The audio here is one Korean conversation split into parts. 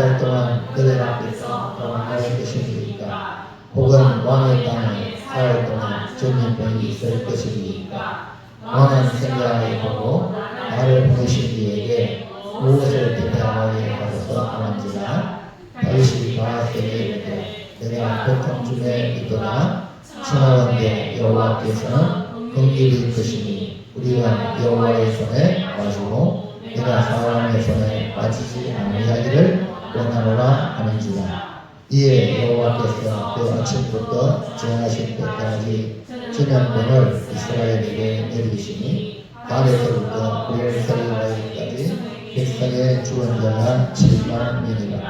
달 동안 그들 앞에서 도망할 것이니까 혹은 왕의 땅에 사흘 동안 전염병이 있을 것이니까 왕은 생각해 보고 나를 보내신 이에게 무엇을 대답하게 하소서 하는지라. 다윗이 바하스에게 이르되 내가 보통 중에 있도다. 청하건대 여호와께서는 긍휼히 크시니 우리가 여호와의 손에 빠지고 내가 사람의 손에 빠지지 아니하기를 원하노라 하는지라. 이에 여호와께서 그 아침부터 정하신 때까지 전염병을 이스라엘에게 내리시니 가데서부터 베엘사리바까지 백성의 죽은 자가 7만명이라.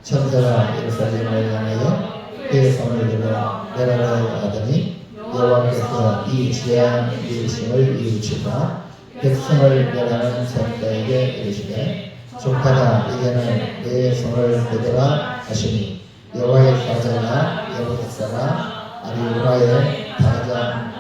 천사가 예루살렘을 향하여 그의 손을 들어 내려라 하더니 여호와께서 이 지한 일심을 이웃치고 백성을 멸하는 선자에게 이르시되 조카다 이제는 내 손을 거두라 하시니 여호와의 사자가 여호사가 아리우라의 사자가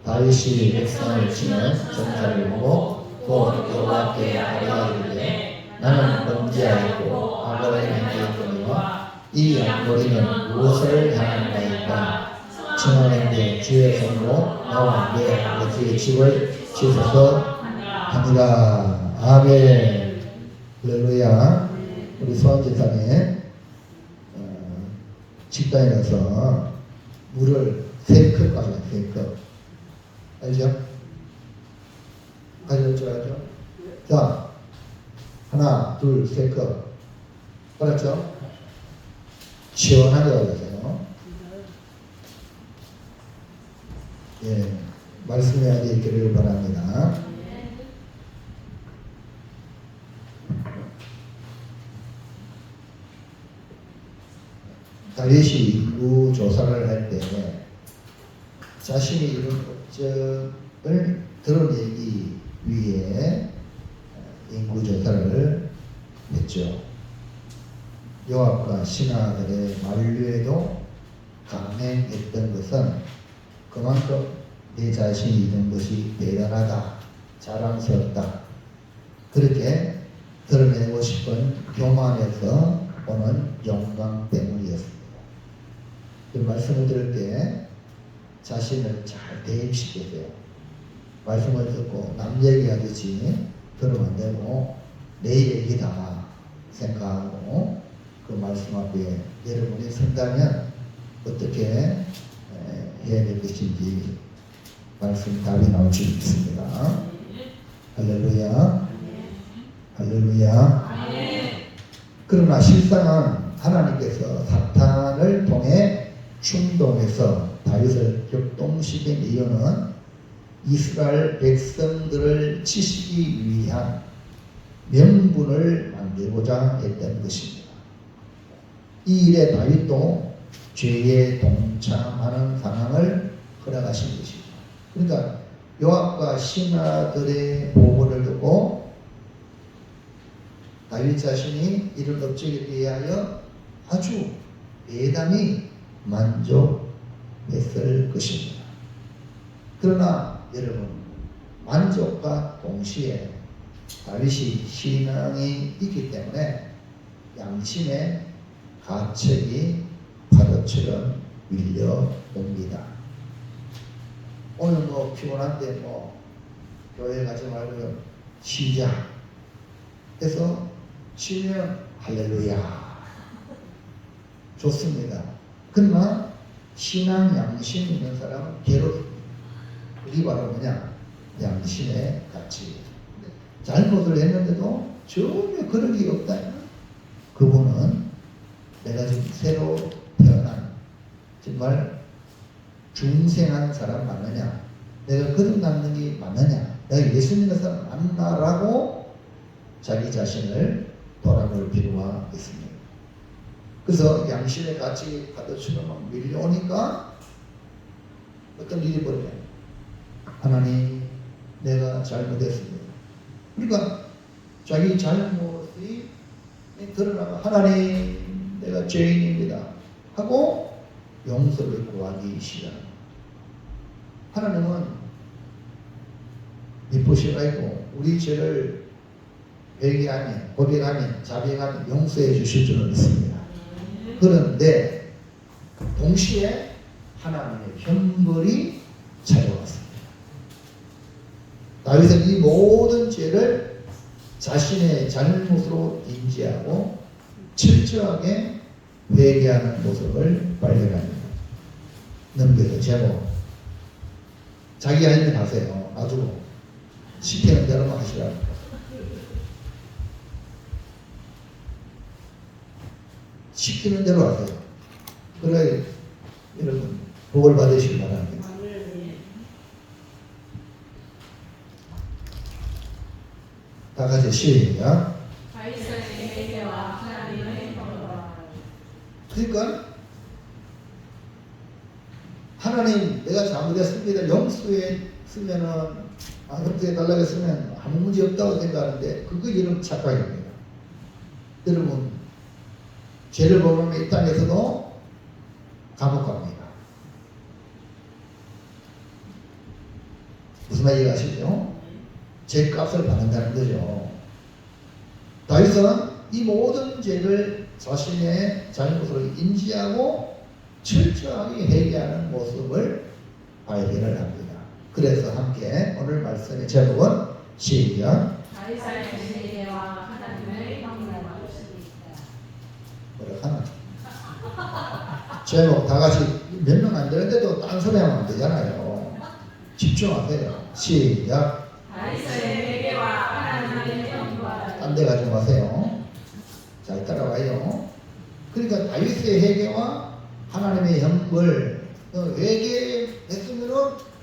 다윗이 백성을 치는 전사를 보고 곧 여호와께 아뢰이르되 나는 범죄하였고 악을 행하였거니와 이 악거리는 무엇을 향한 바이까. 청하건대 주의 손으로 나와 내 아버지의 집을 지소서 하니라. 아멘. 할렐루야. 우리 소환지상에 식당에 가서 물을 3컵 가져요. 3컵. 알죠? 가져올 줄 알죠? 자, 하나, 둘, 3컵. 알았죠? 시원하게 가져오세요. 예, 말씀의 안에 있기를 바랍니다. 다윗이 인구 조사를 할 때 자신이 이룬 업적을 드러내기 위해 인구 조사를 했죠. 요압과 신하들의 만류에도 감행했던 것은 그만큼 내 자신이 이룬 것이 대단하다, 자랑스럽다, 그렇게 드러내고 싶은 교만에서 오는 영광 때문이었습니다. 그 말씀을 들을 때 자신을 잘 대입시키세요. 말씀을 듣고 남 얘기하듯이 들으면 안 되고 내 얘기다 생각하고 그 말씀 앞에 여러분이 선다면 어떻게 해야 될 것인지 말씀 답이 나올 수 있습니다. 할렐루야. 할렐루야. 그러나 실상은 하나님께서 사탄을 통해 충동해서 다윗을 격동시킨 이유는 이스라엘 백성들을 치시기 위한 명분을 만들고자 했던 것입니다. 이 일에 다윗도 죄에 동참하는 상황을 허락하신 것입니다. 그러니까 요압과 신하들의 보고를 듣고 다윗 자신이 이런 업적에 대하여 아주 대단히 만족했을 것입니다. 그러나 여러분, 만족과 동시에 다윗이 신앙이 있기 때문에 양심의 가책이 파도처럼 밀려옵니다. 오늘 뭐 피곤한데 뭐 교회 가지 말고 쉬자 해서 쉬면 할렐루야 좋습니다. 그러나 신앙 양심 있는 사람은 괴롭습니다. 그게 바로 뭐냐? 양심의 가치. 잘못을 했는데도 전혀 그런 게 없다. 그분은 내가 지금 새로 태어난 정말 중생한 사람 맞느냐? 내가 거듭나는 게 맞느냐? 내가 예수 믿는 사람 맞나라고 자기 자신을 돌아볼 필요가 있습니다. 그래서 양심의 가치 파도처럼 막 밀려오니까 어떤 일이 벌어져요. 하나님, 내가 잘못했습니다. 그러니까 자기 잘못이 드러나면 하나님, 내가 죄인입니다 하고 용서를 구하기 시작합니다. 하나님은 미쁘시가 있고 우리 죄를 회개하면, 고백하면, 자백하면 용서해 주실 줄은 믿습니다. 그런데 동시에 하나님의 형벌이 찾아왔습니다. 다윗은 이 모든 죄를 자신의 잘못으로 인지하고 철저하게 회개하는 모습을 발견합니다. 넘겨서 제목, 자기 할 일 하세요. 놔두고 시키는 대로만 하시라고. 시키는 대로 하세요. 그래 여러분 복을 받으시기 바랍니다. 다 같이 시작. 그러니까 하나님 내가 잘못했습니다. 용서했으면은 용서해달라고 했으면 아무 문제 없다고 생각하는데 그거 이런 착각입니다. 여러분 죄를 범하면 이 땅에서도 감옥 갑니다. 무슨 말인지 아시죠? 죄값을 받는다는 거죠. 다윗은 이 모든 죄를 자신의 잘못으로 인지하고 철저하게 회개하는 모습을 발견을 합니다. 그래서 함께 오늘 말씀의 제목은 시작. 다윗의 회개와 하나님의 형벌을 뭐라 하나? 제목 다 같이 몇 명 안 되는데도 딴 소리 하면 안 되잖아요. 집중하세요. 시작. 다윗의 회개와 하나님의 형벌. 딴 데 가지 마세요. 잘 따라와요. 그러니까 다윗의 회개와 하나님의 형벌, 회개했으면은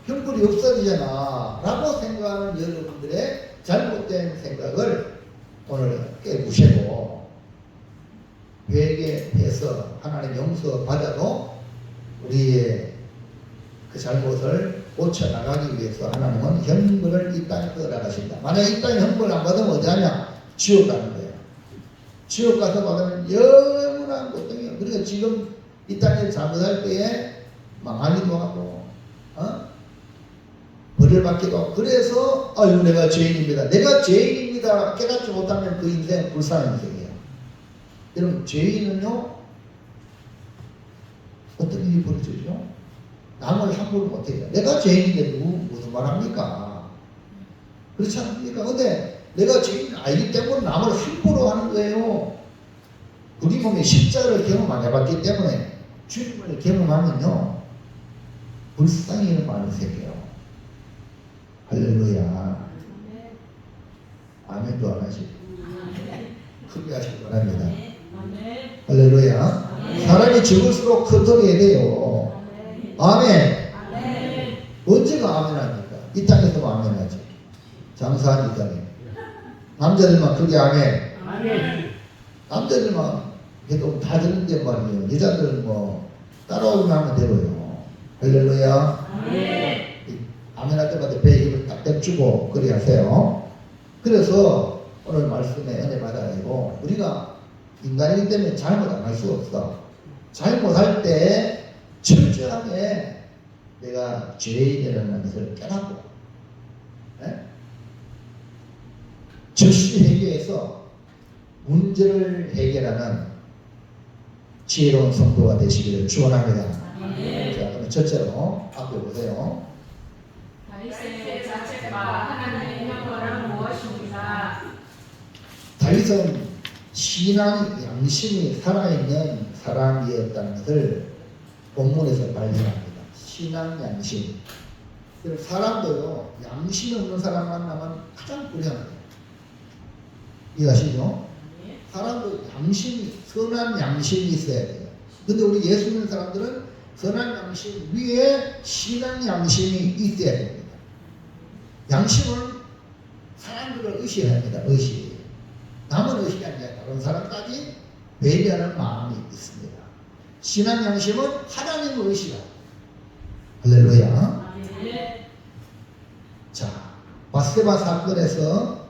형벌이 없어지잖아 라고 생각하는 여러분들의 잘못된 생각을 오늘 깨부시고, 회개해서 하나님 용서 받아도 우리의 그 잘못을 고쳐나가기 위해서 하나님은 형벌을 이 땅에 떠나가신다. 만약 이 땅에 형벌을 안 받으면 어디 하냐? 지옥 가는 거예요. 지옥 가서 받으면 영원한 고통이에요. 그러니까 지금 이 땅에 잘못할 때에 망하기도 하고 벌을 받기도 하고, 그래서 아유 내가 죄인입니다. 내가 죄인입니다 깨닫지 못하면 그 인생 불쌍한 인생이에요. 여러분 죄인은요 어떤 일이 벌어지죠? 남을 함부로 못해요. 내가 죄인인데 무슨 말 합니까? 그렇지 않습니까? 근데 내가 죄인 알기 때문에 남을 함부로 하는 거예요. 우리 몸에 십자가를 경험 안 해봤기 때문에 죽음을 경험하면요 불쌍히 많이 생겨요. 할렐루야. 아멘도 안 하시고 크게 하시기 바랍니다. 할렐루야. 사람이 죽을수록 커져야 돼요. 아멘. 언제가 아멘 합니까? 이 땅에서 아멘 하지. 장사한 이 땅에. 남자들만 크게 아멘. 남자들만 해도 다 되는데 말이에요. 여자들은 뭐 따라오기만 하면 되고요. 할렐루야. 아멘 할 때마다 배에 힘을 딱 떼주고 그리 하세요. 그래서 오늘 말씀에 은혜 받아내고, 우리가 인간이기 때문에 잘못 안 할 수 없어. 잘못할 때 철저하게 내가 죄인이라는 것을 깨닫고 즉시 회개해서 문제를 해결하는 지혜로운 성도가 되시기를 축원합니다. 자, 그럼 첫째로 앞에 보세요. 다윗의 자책과 하나님의 형벌은 무엇입니까? 다윗은 신앙 양심이 살아있는 사람이었다는 것을 본문에서 발견합니다. 신앙 양심. 사람도요 양심이 없는 사람 만나면 가장 불행해요. 이해하시죠? 사람도 양심이, 선한 양심이 있어야 돼요. 근데 우리 예수 믿는 사람들은 선한 양심 위에 신앙 양심이 있어야 됩니다. 양심은 사람들을 의식합니다. 의식. 남은 의식이 아니라 다른 사람까지 배려하는 마음이 있습니다. 신앙 양심은 하나님을 의식합니다. 할렐루야. 자, 바세바 사건에서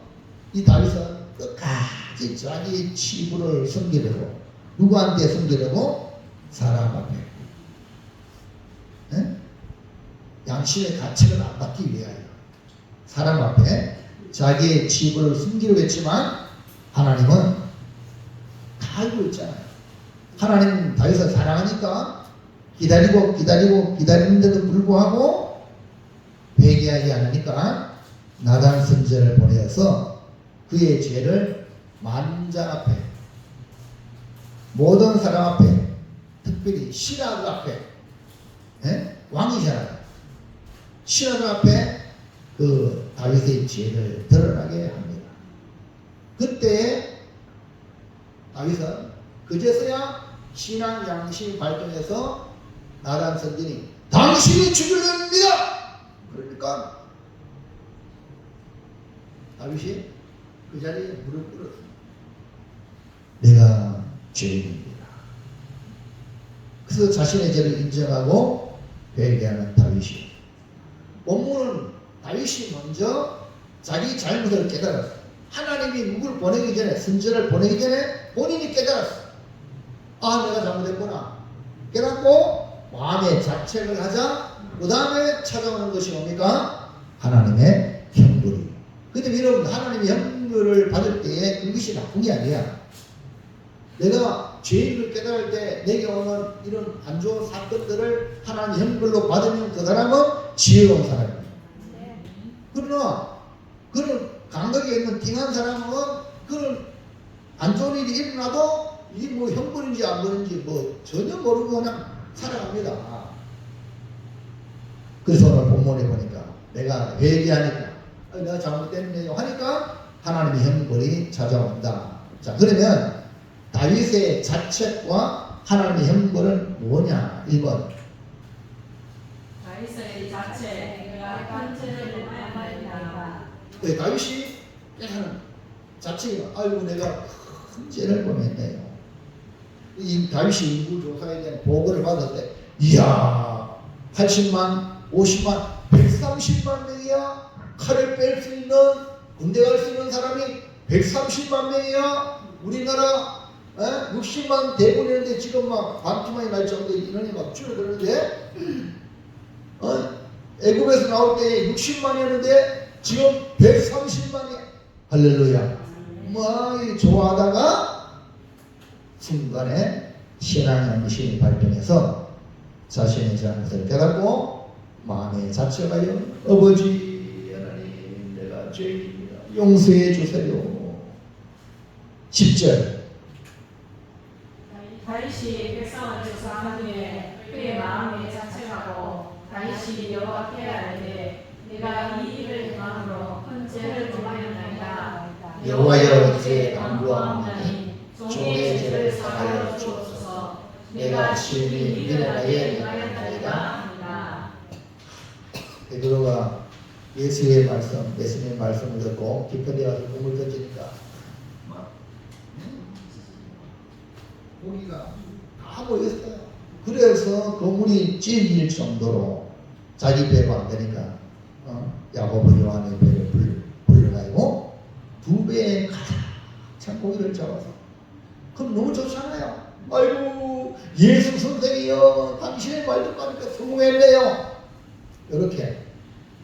이 다윗은 끝까지 자기 치부를 숨기려고, 누구한테 숨기려고? 사람 앞에. 네? 양심의 가책을 안 받기 위하여 사람 앞에 자기의 치부를 숨기려고 했지만 하나님은 다 알고 있잖아요. 하나님 다윗을 사랑하니까 기다리는데도 불구하고 회개하지 않으니까 나단 선지자를 보내어서 그의 죄를 만장 앞에, 모든 사람 앞에, 특별히 시라그 앞에, 왕이잖아요. 시라그 앞에 그 다윗의 죄를 드러나게 합니다. 그때 다윗은 그제서야 신앙 양심이 발동해서 나단 선지자니 당신이 죽으렵니다. 그러니까 다윗이 그 자리에 무릎 꿇었습니다. 내가 죄인입니다. 그래서 자신의 죄를 인정하고 회개하는 다윗이, 본문은 다윗이 먼저 자기 잘못을 깨달았어요. 하나님이 누굴 보내기 전에, 선지자를 보내기 전에 본인이 깨달았어요. 아, 내가 잘못했구나 깨닫고 마음의 자책을 하자. 그 다음에 찾아오는 것이 뭡니까? 하나님의 형벌이. 근데 여러분, 하나님의 형벌을 받을 때에 그것이 나쁜 게 아니야. 내가 죄인을 깨달을 때 내게 오는 이런 안 좋은 사건들을 하나님 형벌로 받으면 그 사람은 지혜로운 사람이에요. 그러나 그런 감각에 있는 띵한 사람은 그런 안 좋은 일이 일어나도 이게 뭐 형벌인지 안 벌인지 뭐 전혀 모르고 그냥 살아갑니다. 그래서 오늘 본문에 보니까 내가 회개하니까 내가 잘못됐네요 하니까 하나님의 형벌이 찾아온다. 자, 그러면 다윗의 자책과 하나님의 형벌은 뭐냐? 1번 다윗의 자책, 내가 간죄를 범하였나이다. 다윗이 깨닫는 자책이, 아이고 내가 큰 죄를 범했네요. 이 다윗이 인구조사에 대한 보고를 받을 때, 이야 80만 50만 130만 명이야. 칼을 뺄 수 있는, 군대 갈 수 있는 사람이 130만 명이야. 우리나라 60만 대군이었는데 지금 막 반기만이 날 정도로 인원이 막 줄어드는데, 애굽에서 나올 때 60만이었는데 지금 130만이야. 할렐루야. 막 좋아하다가 순간에 신앙 양심이 발동해서 자신의 잘못을 깨닫고 마음에 자책하여 아버지 하나님, 내가 죄인입니다. 용서해 주세요. 10절 다윗이 백성을 조사하기에 그의 마음에 자책하고 다윗이 여호와께 아뢰되 내가 이 일을 행함으로 큰 죄를 범하였나이다. 여호와여 이제 간구하오니 종의 죄를 사하여 주옵소서. 내가 심히 미련하게 행하였나이다 합니다. 베드로가 예수의 말씀, 예수님의 말씀을 듣고 깊은 데 가서 꿈을 던지니까 고기가 다 모였어요. 그래서 그물이 찔릴 정도로 자기 배가 안 되니까 야고보 요한의 배를 불러가지고 2배에 가득 찬 고기를 잡아서, 그럼 너무 좋잖아요. 아이고 예수 선생이여, 당신의 말 듣고 하니까 성공했네요. 이렇게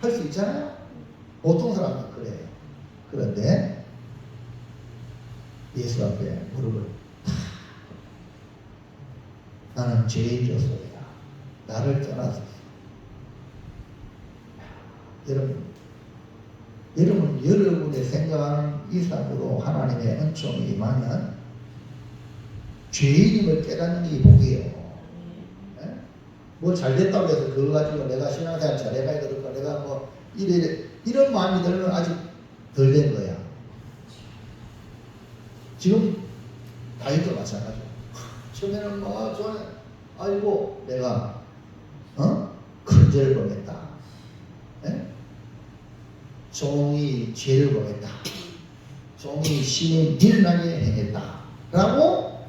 할 수 있잖아요. 보통 사람은 그래요. 그런데 예수 앞에 무릎을 나는 죄인이었습니다. 나를 떠나소서. 여러분의 생각하는 이상으로 하나님의 은총이 임하면 죄인임을 깨닫는 게 복이에요. 뭐 잘됐다고 해서 그거 가지고 내가 신앙생활 잘해가야 되니까 내가 뭐 이런 마음이 들면 아직 덜 된 거야. 지금 다윗도 마찬가지야. 처음에는 뭐 좋아해. 아이고 내가 큰 죄를 범했다. 종이 죄를 범했다. 종이 신이 미련하게 행했다. 라고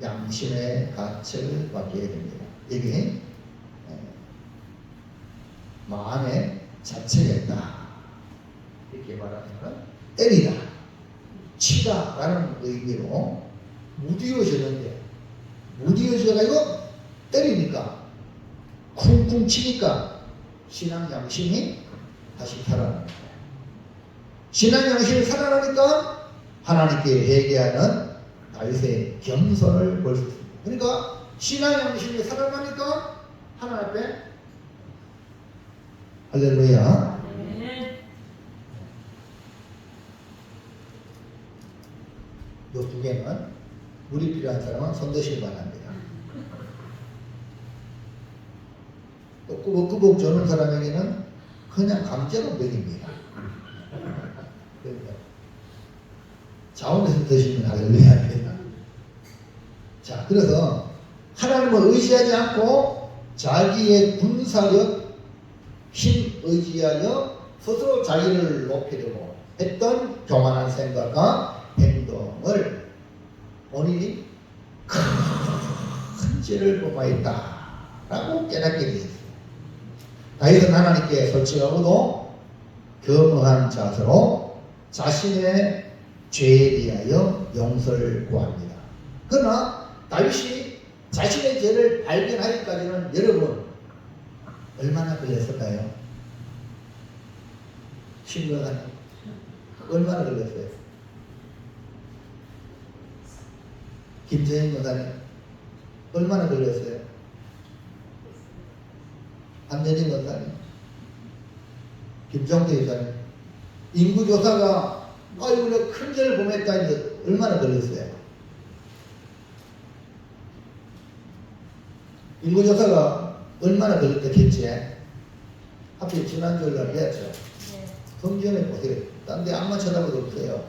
양심의 가책을 받게 됩니다. 이게 마음에 자책했다. 이렇게 말하는 때리다, 치다 라는 의미로 무디어졌는데, 무디어져가지고 때리니까, 쿵쿵 치니까 신앙 양심이 다시 살아납니다. 신앙 양심이 살아나니까 하나님께 회개하는 다윗의 겸손을 볼 수 있습니다. 그러니까 신앙의 양심이 살아나니까 하나님 앞에 할렐루야. 이 두 개는 물이 필요한 사람은 손드시기 바랍니다. 또 꾸벅꾸벅 조는 사람에게는 그냥 강제로 먹입니다. 그러니까 자원에서 드시면 할렐루야입니다. 자, 그래서 하나님을 의지하지 않고 자기의 군사력, 힘 의지하여 스스로 자기를 높이려고 했던 교만한 생각과 행동을 본인이 큰 죄를 범하였다라고 깨닫게 되었습니다. 다윗은 하나님께 솔직하고도 겸허한 자세로 자신의 죄에 대하여 용서를 구합니다. 그러나 다윗이 자신의 죄를 발견하기까지는 여러분 얼마나 걸렸을까요? 심각하네. 얼마나 걸렸어요? 김재인 여사님 얼마나 걸렸어요? 안재진 여사님, 김정태 여사님, 인구조사가 아이고 내가 큰 죄를 범했다니 얼마나 걸렸어요? 인구조사가 얼마나 걸렸겠지? 하필 지난주에 날 했죠. 성경에 보세요. 딴 데 안만 쳐다봐도 없어요.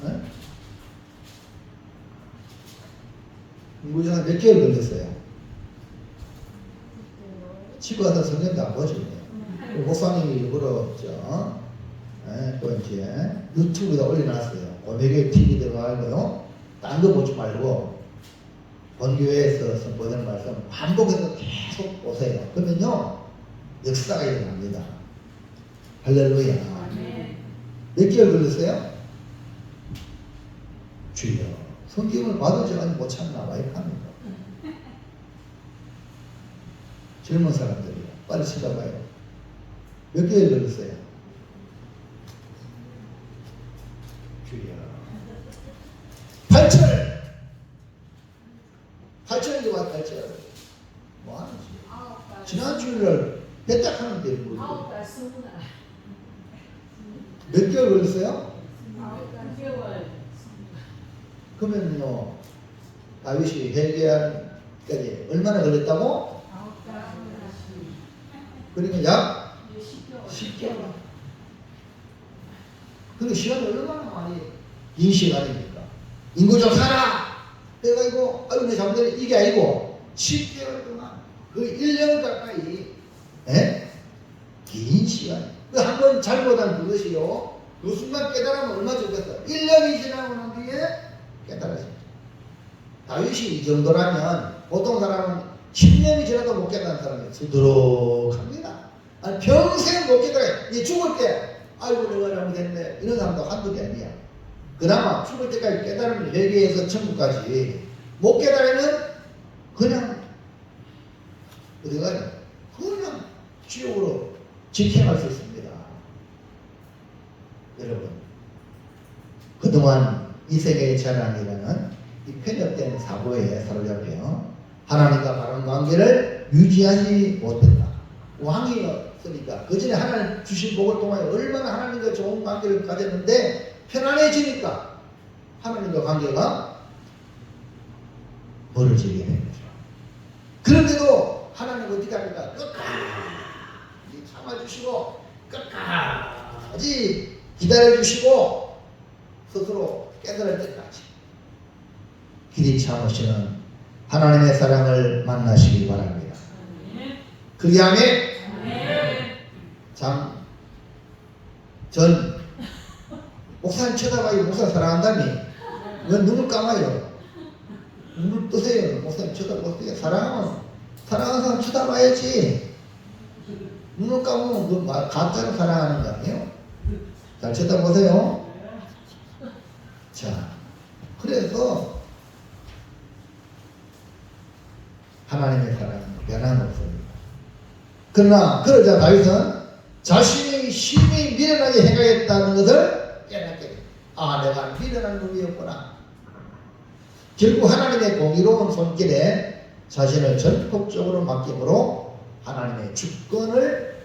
네? 인구조사 몇 개월 걸렸어요? 집에 와서 성경도 안 보시네요. 목사님이 일부러 또 이제 유튜브에다 올려놨어요. 고백의 TV 들어가고요. 딴 거 보지 말고 본교회에서 선포되는 말씀 반복해서 계속 보세요. 그러면요 역사가 일어납니다. 할렐루야. 몇 개월 걸렸어요? 주여 성경을 봐도 제가 못 참나 봐요. 합니다. 젊은 사람들이요. 빨리 찾아봐요. 몇 개월 걸렸어요? 주여 8철 8철이 와 8철 뭐 하는지 지난 주일날 배딱하는데 뭐 몇 개월 걸렸어요? 그러면요 다윗이 회개할 때까지 얼마나 걸렸다고? 그러니까 약 10개월. 그 시간이 얼마나 많이 긴 시간입니까? 인구조사라 해가지고 아유 내 잘못했네 이게 아니고 10개월 동안 그 1년 가까이 긴 시간. 그 한 번 잘못한 그것이요 그 순간 깨달으면 얼마 좋겠어. 1년이 지나고 난 뒤에 깨달았습니다. 다윗이 이 정도라면 보통 사람은 10년이 지나도 못 깨달은 사람이 수두룩합니다. 아니 평생 못 깨달아요. 이 죽을 때 아이고 내가 잘못했네 이런 사람도 한두 개 아니야. 그나마 죽을 때까지 깨달으면 회개해서 천국까지 못 깨달으면 그냥 어디 가요? 그냥 지옥으로 직행할 수 있습니다. 여러분 그동안 이세계의 재난이라는 이 편협된 사고에 사로잡혀 하나님과 바른 관계를 유지하지 못했다. 왕이었으니까 그 전에 하나님 주신 복을 통하여 얼마나 하나님과 좋은 관계를 가졌는데 편안해지니까 하나님과 관계가 멀어지게 된 거죠. 그런데도 하나님 어떻게 합니까? 끝까지 참아주시고 끝까지 기다려주시고 스스로 깨달을 때까지 길이 참으시는 하나님의 사랑을 만나시기 바랍니다. 그게 안에 전 목사님 쳐다봐요. 목사 사랑한다니 왜 눈을 감아요? 눈을 뜨세요. 목사님 쳐다보세요. 사랑하는 사람 쳐다봐야지. 눈을 감으면 그 가짜로 사랑하는 거 아니에요? 잘 쳐다보세요. 자, 그래서 하나님의 사랑은 변함없습니다. 그러나 그러자 다윗은 자신의 힘이 미련하게 행하였다는 것을 깨닫게 됩니다. 아, 내가 미련한 놈이었구나. 결국 하나님의 공의로운 손길에 자신을 전폭적으로 맡김으로 하나님의 주권을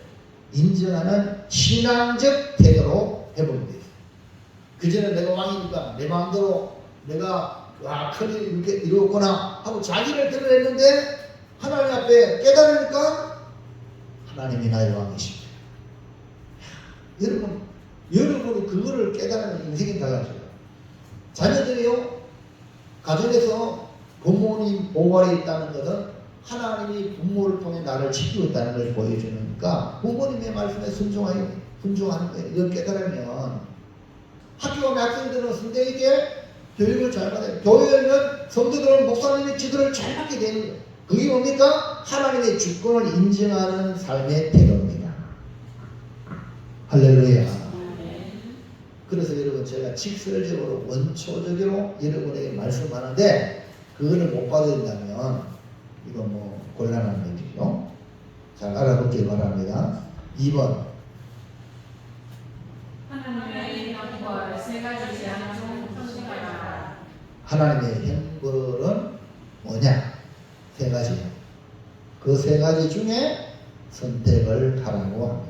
인정하는 신앙적 태도로 해보게 됐어요. 그전에 내가 왕이니까 내 마음대로 내가 큰 일을 이렇게 이루었구나 하고 자기를 드러냈는데 하나님 앞에 깨달으니까 하나님이 나의 왕이십니다. 여러분이 그거를 깨달으면 인생이 달라져요. 자녀들이요, 가정에서 부모님 보호 아래 있다는 것은 하나님이 부모를 통해 나를 지키고 있다는 걸 보여주니까 부모님의 말씀에 순종하는 거예요. 이걸 깨달으면 학교 가면 학생들은 성대에게 교육을 잘 받아요. 교회는 성도들은 목사님의 지도를 잘 받게 되는 거예요. 그게 뭡니까? 하나님의 주권을 인정하는 삶의 태도입니다. 할렐루야. 그래서 여러분 제가 직설적으로 원초적으로 여러분에게 말씀하는데 그거를 못 받아들인다면 이건 뭐 곤란한 얘기죠. 잘 알아보길 바랍니다. 2번 하나님의 형벌 세 가지 제한 중 선택하라. 하나님의 형벌은 뭐냐? 세 가지. 그 세 가지 중에 선택을 하라고 합니다.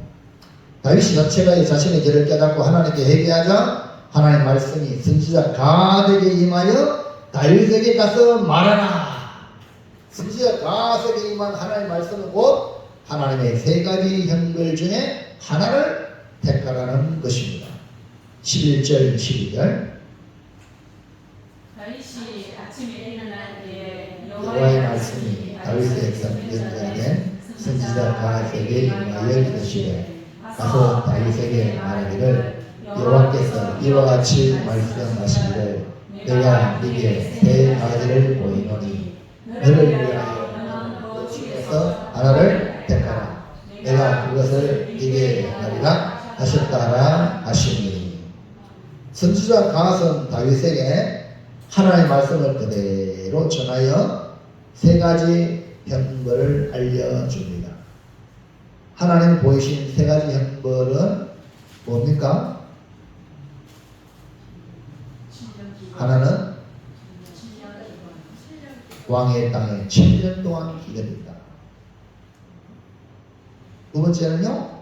다윗이 자체가 자신의 죄를 깨닫고 하나님께 회개하자 하나님의 말씀이 선지자 가드에게 임하여 다윗에게 가서 말하라. 선지자 가드에게 임한 하나님의 말씀은 곧 하나님의 세 가지 형벌 중에 하나를 택하라는 것입니다. 11절 12절 다윗이 아침에 일어날 때에 여호와의 말씀이 다윗의 선지자에게 선지자 가드에게 임하여 이르시되 가서 다윗에게 말하기를 여호와께서 이와 같이 말씀하시기를 내가 네게 세 가지를 보이노니 너를 위하여 그 중에서 하나를 택하라. 내가 그것을 네게 하리라 하셨다라 하시니. 선지자 갓은 다윗에게 하나님의 말씀을 그대로 전하여 세 가지 형벌을 알려줍니다. 하나님 보이신 세 가지 형벌은 뭡니까? 하나는 왕의 땅에 7년 동안 기다린다. 두 번째는요,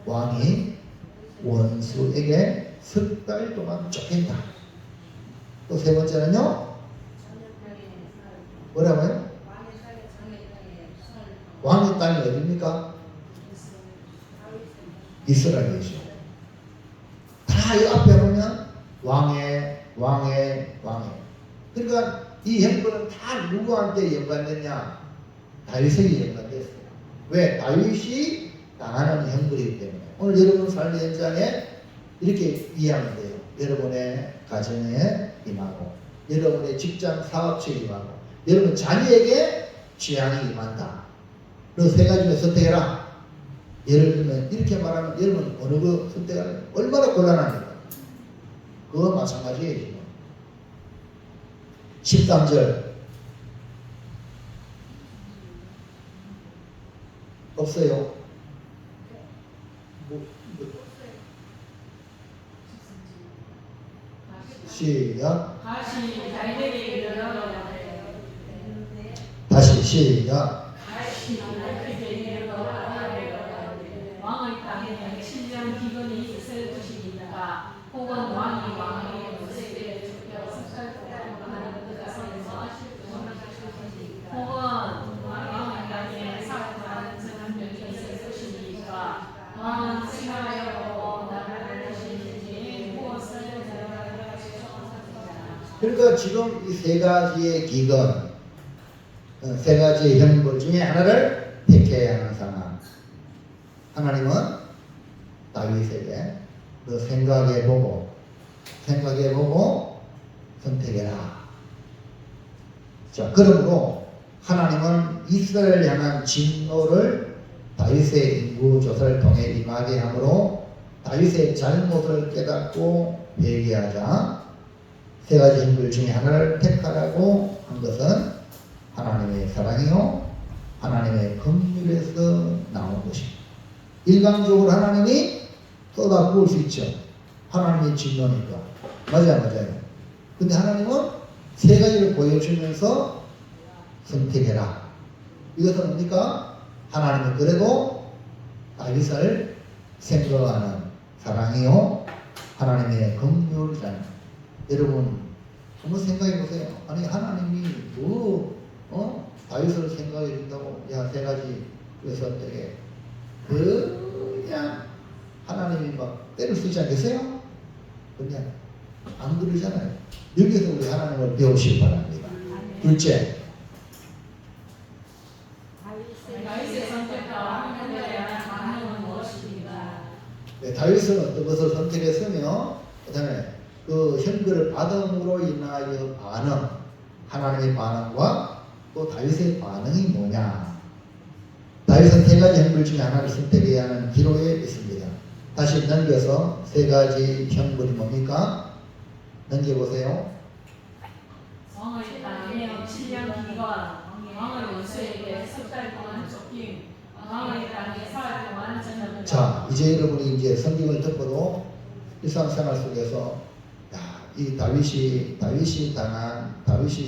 왕이 원수에게 석 달 동안 쫓긴다. 또 세 번째는요, 뭐라고요? 왕의 땅이 어디입니까? 이스라엘이죠. 다 이 앞에 보면 왕의. 그러니까 이 형벌은 다 누구한테 연관됐냐? 다윗에게 연관됐어요. 왜? 다윗이 당하는 형벌이기 때문에. 오늘 여러분 삶의 현장에 이렇게 이해하면 돼요. 여러분의 가정에 임하고, 여러분의 직장 사업체에 임하고, 여러분 자녀에게 취향이 임한다. 그 세 가지를 선택해라. 예를 들면 이렇게 말하면 여러분 어느 거 선택하는 얼마나 곤란합니까? 그거 마찬가지예요. 지금 13절 없어요. 시작. 다시 다윗에게 이르러 다시 시작. 왕의 땅에 7년 기근이 있을 것이니까 혹은 왕이 왕에게 모세에게 주려 석 동안 하는 그가 혹은 왕의 땅에 사고하는 전염병이 있을 것이니까 왕은 생각하여 보고 나를 하시는지 무엇을 내가 그러니까 지금 이 세 가지의 기근, 세 가지의 형벌 중에 하나를 택해야 하는 상황. 하나님은 다윗에게 너 생각해보고 선택해라. 자, 그러므로 하나님은 이스라엘을 향한 진노를 다윗의 인구조사를 통해 임하게 하므로 다윗의 잘못을 깨닫고 회개하자 세 가지 형벌 중에 하나를 택하라고 한 것은 하나님의 사랑이요 하나님의 긍휼에서 나온 것입니다. 일방적으로 하나님이 쏟아부을 수 있죠. 하나님의 진노니까. 맞아요. 근데 하나님은 세 가지를 보여주면서 선택해라. 이것은 뭡니까? 하나님은 그래도 다윗을 생각하는 사랑이요 하나님의 긍휼이잖아요. 여러분 한번 생각해 보세요. 아니 하나님이 다윗을 생각해 준다고 야 세 가지 그 선택에 그냥 하나님이 막 때릴 수 있지 않겠어요? 그냥 안 그러잖아요. 여기서 우리 하나님을 배우시기 바랍니다. 둘째, 다윗의 선택과 하나님에 대한 반응은 무엇입니까? 네, 다윗은 어떤 것을 선택했으며 그 다음에 그 현금을 받음으로 인하여 반응, 하나님의 반응과 또 다윗의 반응이 뭐냐. 다윗은 세 가지 형벌 중에 하나를 선택해야 하는 기록에 있습니다. 다시 넘겨서 세 가지 형벌이 뭡니까? 넘겨보세요. 왕의 땅에 7년 기간, 왕의 원수에게 석 달 동안 쫓김, 왕의 땅에 사흘 동안 전염을. 자, 이제 여러분이 이제 성경을 듣고도 일상생활 속에서 이 다윗이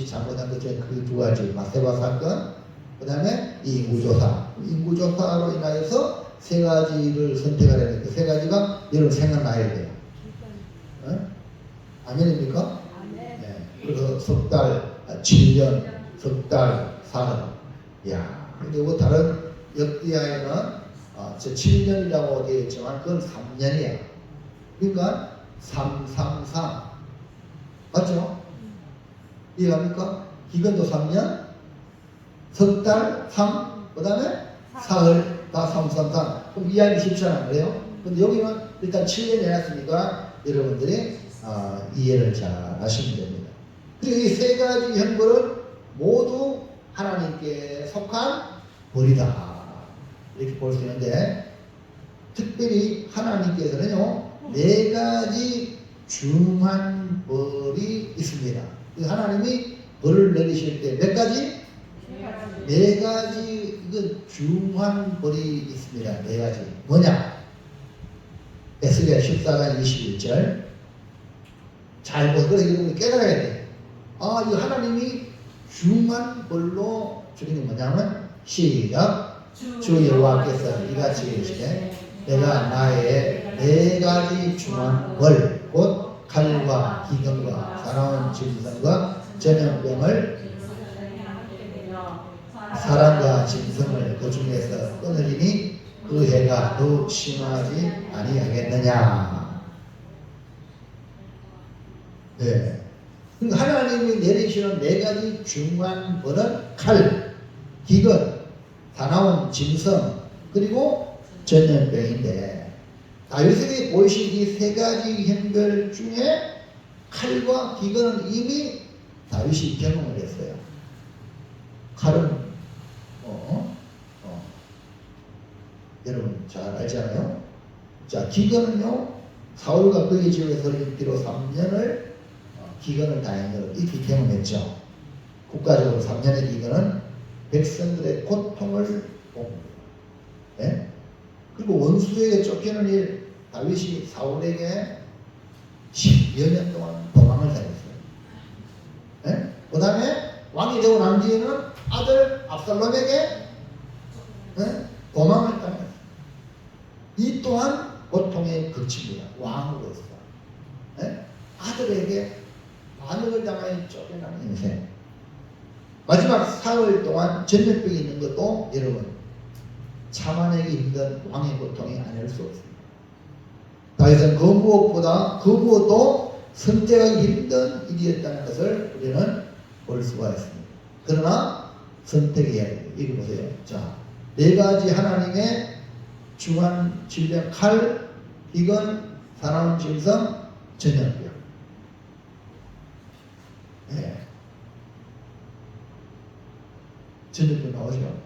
잘못한 것 중에 그 두 가지 마세바 사건, 그 다음에 이 인구조사로 인하여서 세 가지를 선택하려는 그 세 가지가 여러분 생각나야 돼요. 아멘입니까? 네. 그래서 석 달, 7년, 석 달, 사흘. 야, 근데 뭐 다른 역기하에는 7년이라고 되어 있지만 그건 3년이야. 그러니까 333. 맞죠? 이해합니까? 기간도 3년, 석 달, 3, 그 다음에 사흘, 다 333. 그럼 이해하기 쉽지 않아요. 그래요? 근데 여기는 일단 7년 해놨으니까 여러분들이 이해를 잘 하시면 됩니다. 그리고 이 세 가지 형벌은 모두 하나님께 속한 벌이다. 이렇게 볼 수 있는데, 특별히 하나님께서는요, 네 가지 중한 벌이 있습니다. 하나님이 벌을 내리실 때 몇 가지? 네 가지 중한 벌이 있습니다. 네 가지. 뭐냐? 에스겔 14장 21절. 잘 보세요. 그래, 여러분이 깨달아야 돼. 이 하나님이 중한 벌로 주는 게 뭐냐면, 시작. 주 여호와께서 이같이 이르시되 내가 나의 네 가지 중한 벌, 곧 칼과 기근과 사나운 짐승과 전염병을 사람과 짐승을 그 중에서 끊으리니 그 해가 더 심하지 아니하겠느냐. 네. 하나님이 내리시는 네 가지 중한 벌은 칼, 기근, 사나운 짐승, 그리고 전염병인데, 다윗에게 보이신 이 세 가지 형벌 중에 칼과 기근은 이미 다윗이 경험을 했어요. 칼은 여러분 잘 알잖아요. 자, 기근은요, 사울과 그의 집에 설린 뒤로 3년을 기근을 당했는 이렇게 경험했죠. 국가적으로 3년의 기근은 백성들의 고통을 봅니다. 네? 그리고 원수에게 쫓기는 일, 다윗이 사울에게 10여 년 동안 도망을 다녔어요. 네? 그 다음에 왕이 되고 난 뒤에는 아들 압살롬에게 도망을 당했어요. 이 또한 고통의 극치입니다. 왕으로서. 네? 아들에게 반역을 당하여 쫓겨나는 인생. 마지막 사흘 동안 전염병이 있는 것도 여러분 참아내기 힘든 왕의 고통이 아닐 수 없습니다. 다윗은 그 무엇도 선택하기 힘든 일이었다는 것을 우리는 볼 수가 있습니다. 그러나 선택해야 돼요. 여기 보세요. 자, 네 가지 하나님의 중한 질병, 칼, 기근, 사나운 짐승, 전염병. 네. 전염병 나오죠.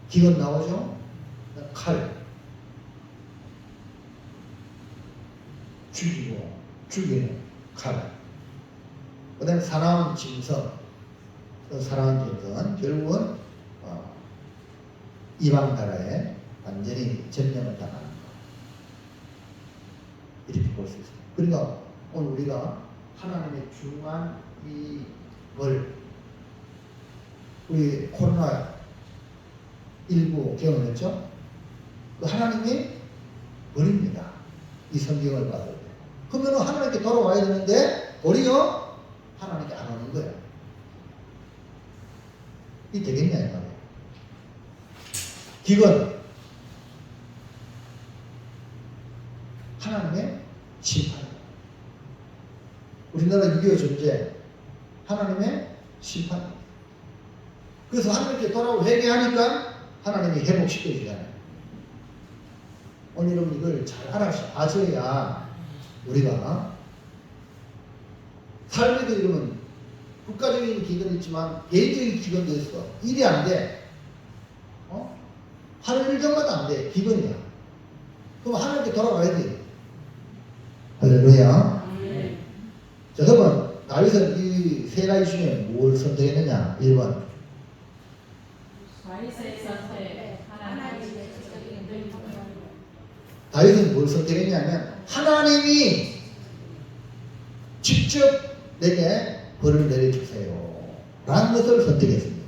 기근 나오죠. 칼. 죽이는 칼. 그 다음에 사나운 짐승. 그 사나운 짐승은 결국은 이방 나라에 완전히 점령을 당하는 것. 이렇게 볼 수 있어요. 그러니까 오늘 우리가 하나님의 중요한 이걸 우리 코로나 19 경험했죠? 그 하나님이 버립니다. 이 성경을 받을 때. 그러면 하나님께 돌아와야 되는데 도리어 하나님께 안 오는 거예요. 이 되겠냐 이 말이에요. 기근 하나님의 심판. 우리나라 유교 존재 하나님의 심판. 그래서 하나님께 돌아오고 회개하니까 하나님이 회복시켜 주잖아요. 오늘 여러분 이걸 잘 아셔야 우리가 삶에도 이러면 국가적인 기근이 있지만 개인적인 기근도 있어. 일이 안 돼. 하루 일정마다 안 돼. 기근이야. 그럼 하나님께 돌아가야 돼. 할렐루야. 자, 그러면 다윗은 이 세 가지 중에 뭘 선택했느냐? 1번. 다윗의 선택, 하나님의 다윗은 뭘 선택했냐면 하나님이 직접 내게 벌을 내려주세요 라는 것을 선택했습니다.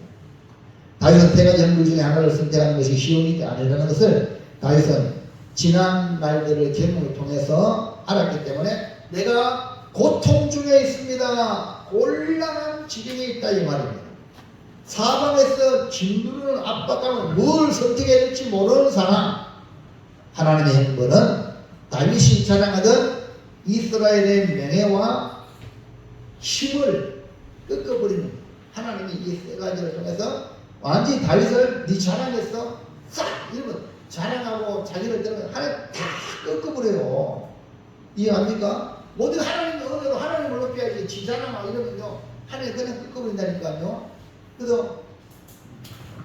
다윗은 세 가지 연구 중에 하나를 선택하는 것이 쉬운 일이 아니라는 것을 다윗은 지난 날들의 경험을 통해서 알았기 때문에 내가 고통 중에 있습니다. 곤란한 지경에 있다 이 말입니다. 사방에서 짓누르는 압박감을 뭘 선택해야 될지 모르는 상황. 하나님의 행보는 다윗이 자랑하던 이스라엘의 명예와 힘을 꺾어버리는 하나님이 이 세 가지를 통해서 완전히 다윗을 네 자랑해서 싹 이러면 자랑하고 자기를 들으면 하나님 다 꺾어버려요. 이해합니까? 모든 하나님의 은혜로 하나님을 높여야지 지 자랑하고 이러면요 하나님 그냥 꺾어버린다니까요. 그래서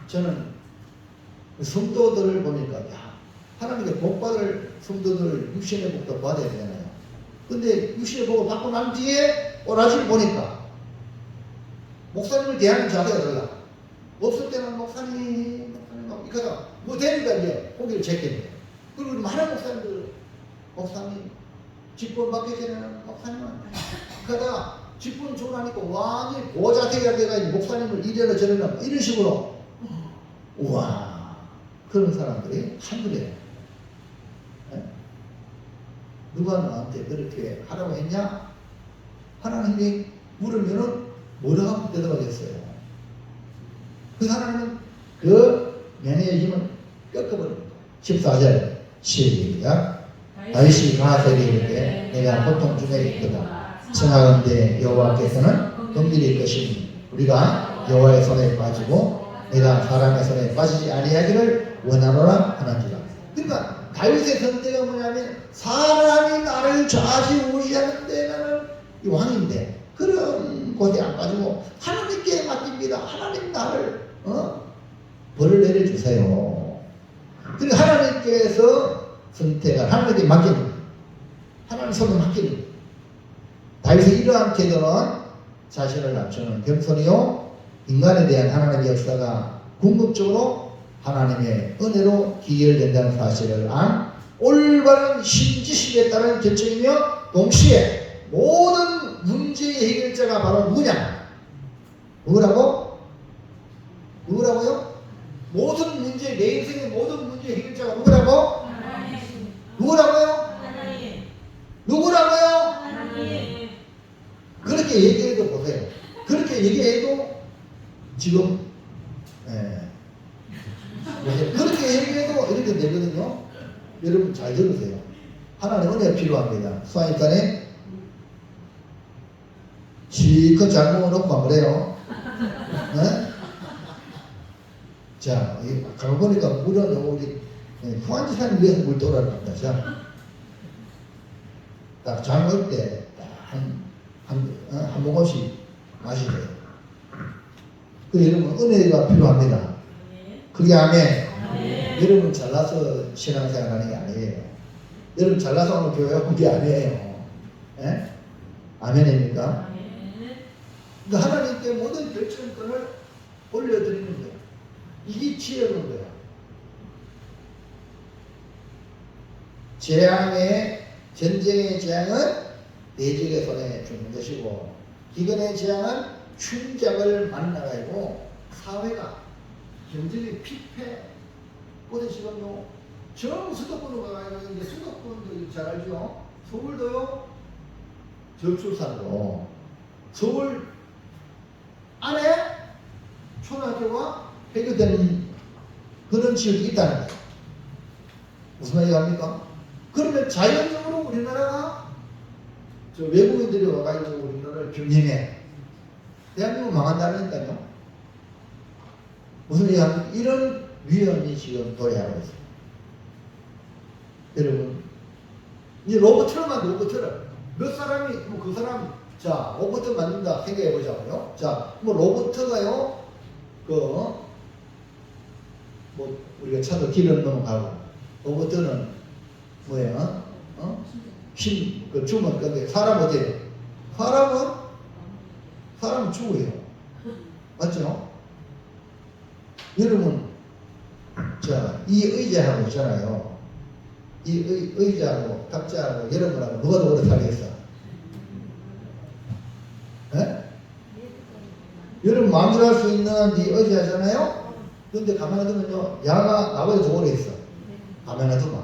저는 성도들을 보니까 야 하나님께 복받을 성도들 육신의 복도 받아야 되잖아요. 근데 육신의 복을 받고 난 뒤에 오라지를 보니까 목사님을 대하는 자세가 달라. 없을 때는 목사님 이거다 뭐 되니까 이제 고기를 제끼는 거예요. 그리고 많은 목사님 직분 받기 전에는 목사님은 그러다 직분 주고 나니까 완전히 고자세가 돼가지고 목사님을 이래라 저래라 이런 식으로 우와 그런 사람들이 한둘이에요. 누가 나한테 그렇게 하라고 했냐? 하나님이 물으면은 뭐라고 대답하겠어요? 그 하나님은 그 명예의 힘을 꺾어버립니다. 14절 시작. 다윗이 가하세게 이르되 내가 고통 중에 있도다. 청하건대 여호와께서는 긍휼히 여기시니 우리가 여호와의 손에 빠지고 내가 사람의 손에 빠지지 아니하기를 원하노라 하는지라. 그러니까 다윗의 선택은 뭐냐면 사람이 나를 좌지우지하는데 나는 이 왕인데 그런 곳에 안 빠지고 하나님께 맡깁니다. 하나님 나를 벌을 내려주세요. 그리고 하나님께서 선택을 하나님께 맡기는 하나님 손에 맡기는 다윗의 이러한 태도는 자신을 낮추는 겸손이요 인간에 대한 하나님의 역사가 궁극적으로 하나님의 은혜로 기결된다는 사실을 안 올바른 신지식에 따른 결정이며 동시에 모든 문제의 해결자가 바로 누구냐? 누구라고? 누구라고요? 모든 문제, 내 인생의 모든 문제의 해결자가 누구라고? 하나님. 누구라고요? 하나님. 누구라고요? 하나님. 그렇게 얘기해도 보세요. 그렇게 얘기해도 지금 그렇게 얘기해도 이렇게 되거든요. 여러분 잘 들으세요. 하나님 은혜가 필요합니다. 수아니까네 실컷 잘 먹어놓고 그래요. 네? 자, 가만 보니까 물은 우리 후한지사님 위해서 물 떠오르는 겁니다. 자, 딱 잘 먹을 때 한 모금씩 마시래요. 그 여러분 은혜가 필요합니다. 그게 아멘. 여러분 잘나서 신앙생활 하는 게 아니에요. 여러분 잘나서 오늘 교회 온 게 아니에요. 예? 아멘입니까? 그러니까 하나님께 모든 결정권을 올려드리는 거예요. 이게 지혜로운 거예요. 재앙의 전쟁의 재앙은 대적의 손에 주는 것이고 기근의 재앙은 흉작을 만나가지고 사회가 경제의 피폐. 어제 지금요 전 수도권으로 가가지고 이제 수도권도 잘 알죠. 서울도요 저출산으로 서울 안에 초등학교가 폐교되는 그런 지역이 있다는 거예요. 무슨 말이 합니까? 그러면 자연적으로 우리나라가 저 외국인들이 와가지고 우리나라를 경쟁해. 대한민국 망한다니까요. 무슨 얘기합니까? 이런 위험이 지금 도래하고 있어요. 여러분, 이 로봇을 만든 로봇을 몇 사람이, 뭐 그 사람, 자, 로봇 만든다 생각해 보자고요. 자, 뭐 로봇가요, 뭐 우리가 차도 길을 넘어가고, 로봇은 뭐예요? 그 주문 건데 사람 어디에요? 사람은 죽어요. 맞죠? 여러분, 자, 이 의자하고 있잖아요. 이 의자하고 탁자하고 여러분하고 누가 더 오래 살겠어? 예? 여러분 마음대로 할 수 있는 이 의자잖아요. 근데 가만히 두면요, 야가 나보다 더 오래 있어. 가만히 두면.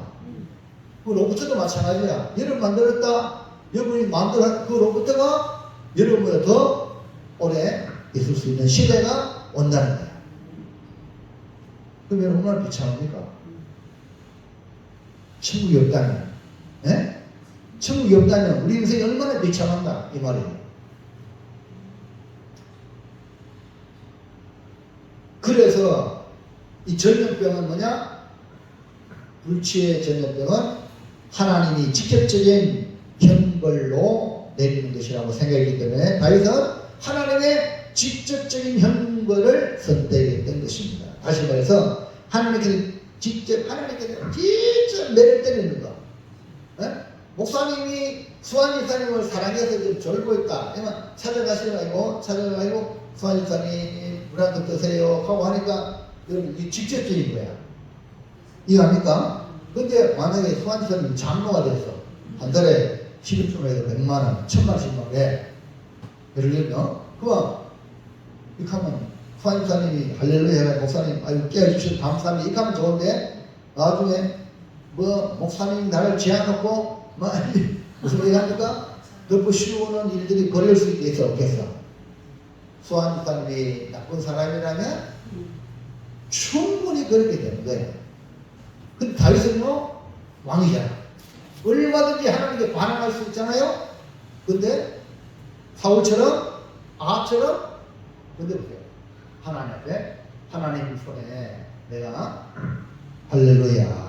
그 로봇도 마찬가지야. 여러분 만들었다. 여러분이 만들어 그 로봇가 여러분보다 더 오래 있을 수 있는 시대가 온다는 거야. 그럼 여러분 얼마나 비참합니까? 천국이 없다면, 예? 천국이 없다면 우리 인생이 얼마나 비참한가 이 말이에요. 그래서 이 전염병은 뭐냐? 불치의 전염병은 하나님이 직접적인 형벌로 내리는 것이라고 생각했기 때문에 다윗은 하나님의 직접적인 형벌을 선택했던 것입니다. 다시 말해서 하나님께서 직접 매를 때리는 거. 에? 목사님이 수환 이사님을 사랑해서 좀 졸고 있다. 그러면 찾아가시라고 수환 이사님 물 한 컵 드세요 하고 하니까 여러분 이 직접적인 거야. 이거 합니까? 근데 만약에 수환 이사님이 장로가 됐어. 한 달에 11조에서 100만원, 1000만원씩 막 해. 예를 들면 그만 이렇게 하면 수환 이사님이 할렐루야 목사님 아유 깨워주셔서 감사합니다. 이렇게 하면 좋은데 나중에 뭐 목사님 나를 제안놓고 뭐 무슨 얘기 합니까? 덮어 씌우는 일들이 벌일 수 있겠어 없겠어? 수환 이사님이 나쁜 사람이라면 충분히 그렇게 되는 거예요. 근데 다윗은요 왕이잖아. 얼마든지 하나님께 반항할 수 있잖아요. 근데 사울처럼 아합처럼 근데 보세요. 하나님 앞에 하나님 손에 내가 할렐루야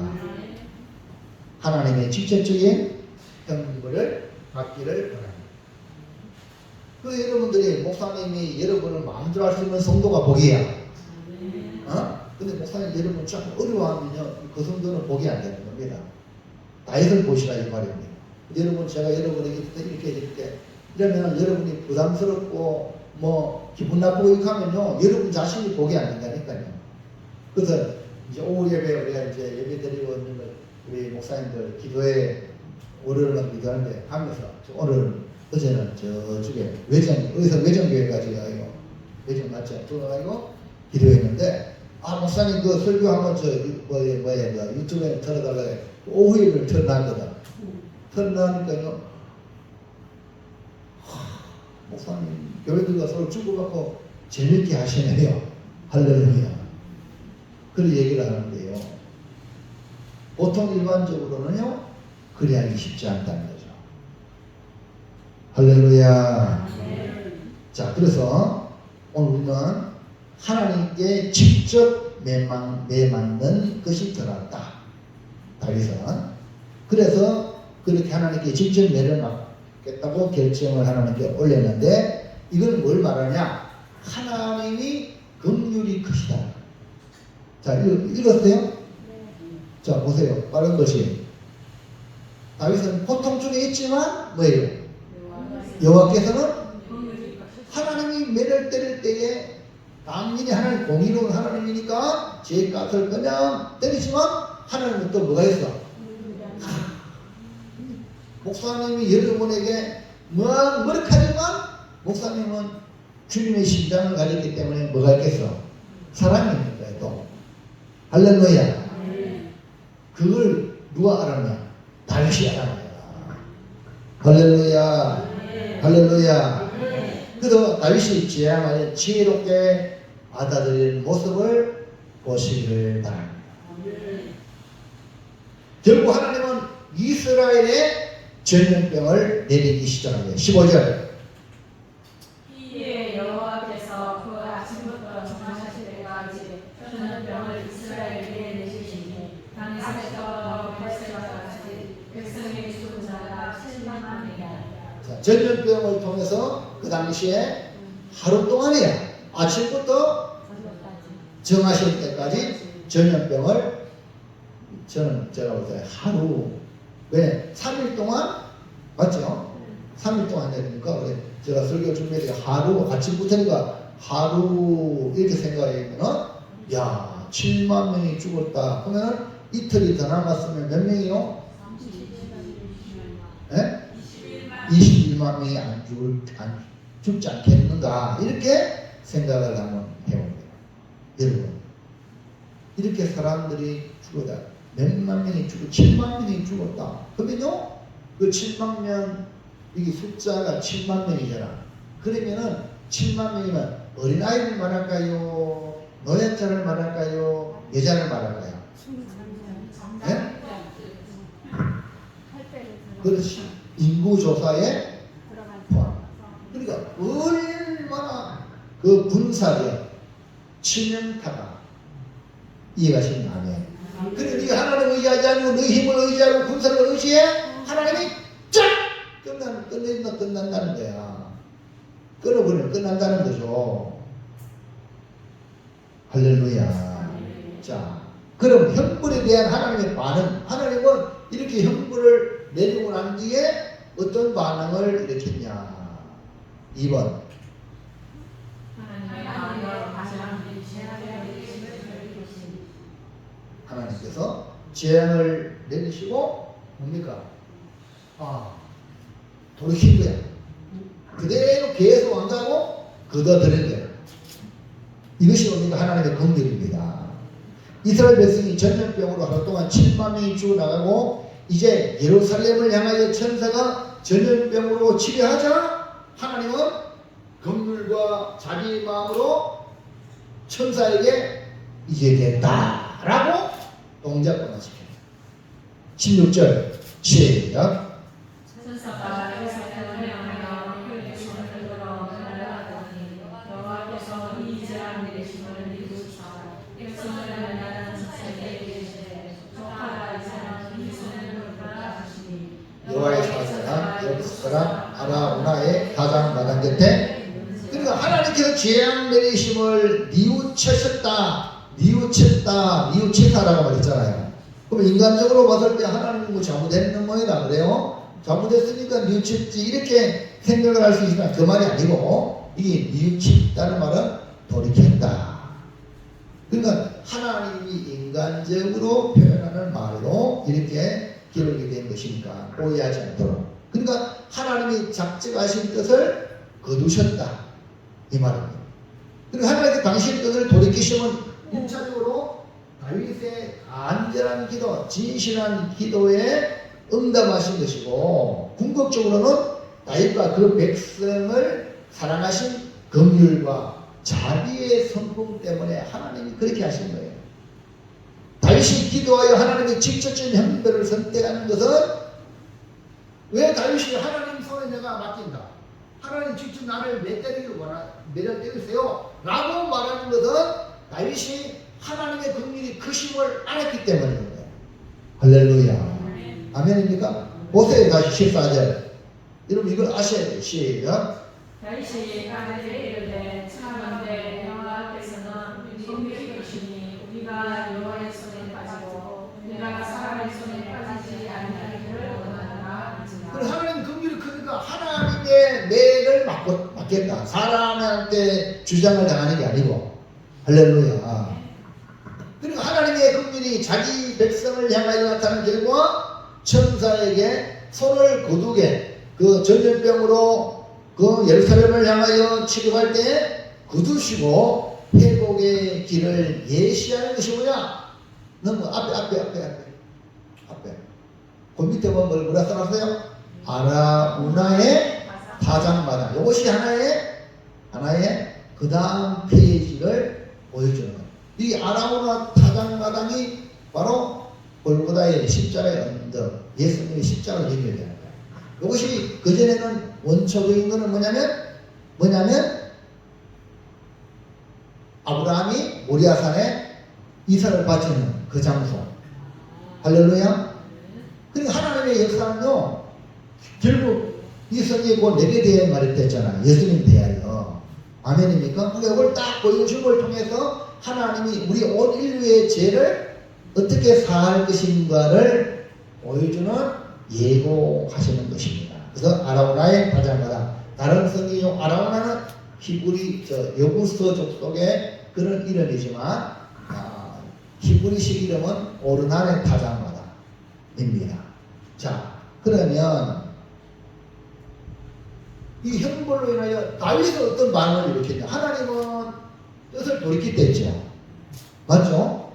하나님의 직접적인 형벌을 받기를 바랍니다. 그 여러분들이 목사님이 여러분을 마음대로 할 수 있는 성도가 복이야. 근데 목사님 여러분 자꾸 어려워하면요 그 성도는 복이 안 되는 겁니다. 다윗을 보시라 이 말입니다. 여러분 제가 여러분에게 이렇게 이러면 여러분이 부담스럽고 뭐 기분 나쁘고 이렇게 하면요 여러분 자신이 복이 안 된다니까요. 그래서 이제 오후 예배 우리가 이제 예배 드리고 있는 걸 우리 목사님들 기도에 월요일날 기도하는데 하면서 오늘 어제는 저쪽에 외정교회까지 가요. 외정 맞죠? 들어가고 기도했는데 목사님 그 설교하면 유튜브에 틀어달라고 오후 예배를 틀어놨거든. 틀어놨으니까요 목사님 교회들과 서로 주고받고 재밌게 하시네요. 할렐루야. 그런 얘기를 하는데요. 보통 일반적으로는요 그리 하기 쉽지 않다는 거죠. 할렐루야. 자, 그래서 오늘 우리는 하나님께 직접 매맞는 것이 더 낫다. 다윗은 그래서 그렇게 하나님께 직접 매를 맞겠다고 결정을 하나님께 올렸는데 이건 뭘 말하냐? 하나님이 긍휼이 크시다. 자, 읽었어요? 자, 보세요. 빠른 것이 다윗은 고통 중에 있지만 뭐예요? 여호와께서는 하나님이 매를 때릴 때에 당연히 하나님 공의로운 하나님이니까 제 값을 그냥 때리지만 하나님은 또 뭐가 있어? 목사님이 여러분에게 머쓱하지만 목사님은 주님의 심장을 가졌기 때문에 뭐가 있겠어? 사랑이 있는 거예요. 또 할렐루야. 그걸 누가 알았냐? 다윗이 알아요. 할렐루야. 할렐루야. 그래서 다윗이 재앙을 지혜롭게 받아들이는 모습을 보시기를 바랍니다. 결국 하나님은 이스라엘의 전염병을 내리기 시작합니다. 15절. 이에 여호와께서 그 아침부터 정하실 때까지 전염병을 이스라엘에게 내리시니 당에서부터 베르세바까지 백성의 죽은 자가 7만 명이라. 전염병을 통해서 그 당시에 하루 동안이야. 아침부터 정하실 때까지 전염병을 제가 볼 때 하루, 왜? 3일 동안 맞죠? 3일 동안 되니까 제가 설교 준비할 때 하루, 아침부터니까 하루 이렇게 생각하면은 야 7만 명이 죽었다 그러면은 이틀이 더 남았으면 몇 명이요? 21만 명이 안 죽지 않겠는가 이렇게 생각을 한번 해봅니다. 여러분 이렇게 사람들이 죽었다 몇만 명이 죽었다 7만 명이 죽었다 그러면요 그 7만 명 이게 숫자가 7만 명이잖아. 그러면은 7만 명이면 어린아이를 말할까요? 노약자를 말할까요? 여자를 말할까요? 네? 그렇지. 인구조사에 포함. 그러니까 얼마나 그 군사력, 치명타가 이해가시나요? 그래 네가 하나님을 의지하지 않고 너희 힘을 의지하고 군사를 의지해 하나님이 쫙 끝난다는 거야. 끊어버리면 끝난다는 거죠. 할렐루야. 자, 그럼 형벌에 대한 하나님의 반응. 하나님은 이렇게 형벌을 내리고 난 뒤에 어떤 반응을 일으켰냐. 2번. 하나님께서 재앙을 내리시고 뭡니까? 돌이킨 거야. 그대로 계속 안 가고 걷어들인 거야. 이것이 뭡니까? 하나님의 긍휼입니다. 이스라엘 백성이 전염병으로 하루 동안 7만 명이 죽어나가고 이제 예루살렘을 향하여 천사가 전염병으로 치료하자 하나님은 긍휼과 자기 마음으로 천사에게 이제 됐다라고 동작을 마치게. 16절 시작. 천사가 예루살렘을 향하여 그의 손을 들어 날아가더니 여호와께서 이 재앙 내리심을 미루사 백성을 향하여 천사에게 이르시되 조카가 이제는 이 손을 받아주시니 여호와의 사자가 옆 사람 아라우나의 가장 마당 곁에. 그러니까 하나님께서 재앙 내리심을 뉘우쳤다라고 말했잖아요. 그럼 인간적으로 봤을 때 하나님은 뭐 잘못했는 모양이다 그래요? 잘못했으니까 뉘우쳤지 이렇게 생각을 할 수 있지만 그 말이 아니고 이게 뉘우쳤다는 말은 돌이켰다. 그러니까 하나님이 인간적으로 표현하는 말로 이렇게 기록이 된 것이니까 오해하지 않도록. 그러니까 하나님이 작정하신 뜻을 거두셨다 이 말입니다. 그리고 하나님께 당신의 뜻을 돌이키시면 1차적으로 다윗의 간절한 기도, 진실한 기도에 응답하신 것이고 궁극적으로는 다윗과 그 백성을 사랑하신 긍휼과 자비의 성품 때문에 하나님이 그렇게 하신 거예요. 다윗이 기도하여 하나님의 직접적인 형벌을 선택하는 것은 왜 다윗이 하나님 손에 내가 맡긴다. 하나님 직접 나를 매려 때리세요 라고 말하는 것은 다윗이 하나님의 긍휼이 크심을 알았기 때문입니다. 할렐루야. 아멘입니까? 보세요. 다시 14절. 여러분 이걸 아셔야 돼요. 시작. 다윗이 가드에 이르되 청하건대 여호와께서는 긍휼이시니 우리가 여호와의 손에 빠지고 우리가 사람의 손에 빠지지 아니하기를 원하노라. 그럼 하나님 긍휼이 크니까 하나님의 매를 맡겠다. 사람한테 주장을 당하는 게 아니고. 할렐루야. 그리고 하나님의 긍휼이 자기 백성을 향하여 나타난 결과 천사에게 손을 거두게 그 전염병으로 그 예루살렘을 향하여 취급할 때 거두시고 회복의 길을 예시하는 것이 뭐냐? 너무 앞에. 그 밑에 보면 뭐라 써놨어요? 아라우나의 타작마당. 이것이 하나의 그 다음 페이지를 보여주는 거예요. 이 아라우나 타작마당이 바로 골고다의 십자가의 언덕, 예수님의 십자가를 연결되는 거예요. 이것이 그전에는 원초적인 것은 뭐냐면 아브라함이 모리아산에 이삭을 바치는 그 장소. 할렐루야. 그러니까 하나님의 역사는요, 결국 이성이고 내게 대해 말했잖아. 예수님 대하여. 아멘입니까? 그러니까 이걸 딱 보여준 걸 통해서 하나님이 우리 온 인류의 죄를 어떻게 사할 것인가를 보여주는 예고하시는 것입니다. 그래서 아라우나의 타작마당. 다른 성경용 아라우나는 히브리 여부서 족속의 그런 이름이지만 히브리식 이름은 오르난의 타작마당입니다. 자, 그러면 이 형벌로 인하여 다윗은 어떤 반응을 일으켰냐? 하나님은 뜻을 돌이켰다 했죠. 맞죠?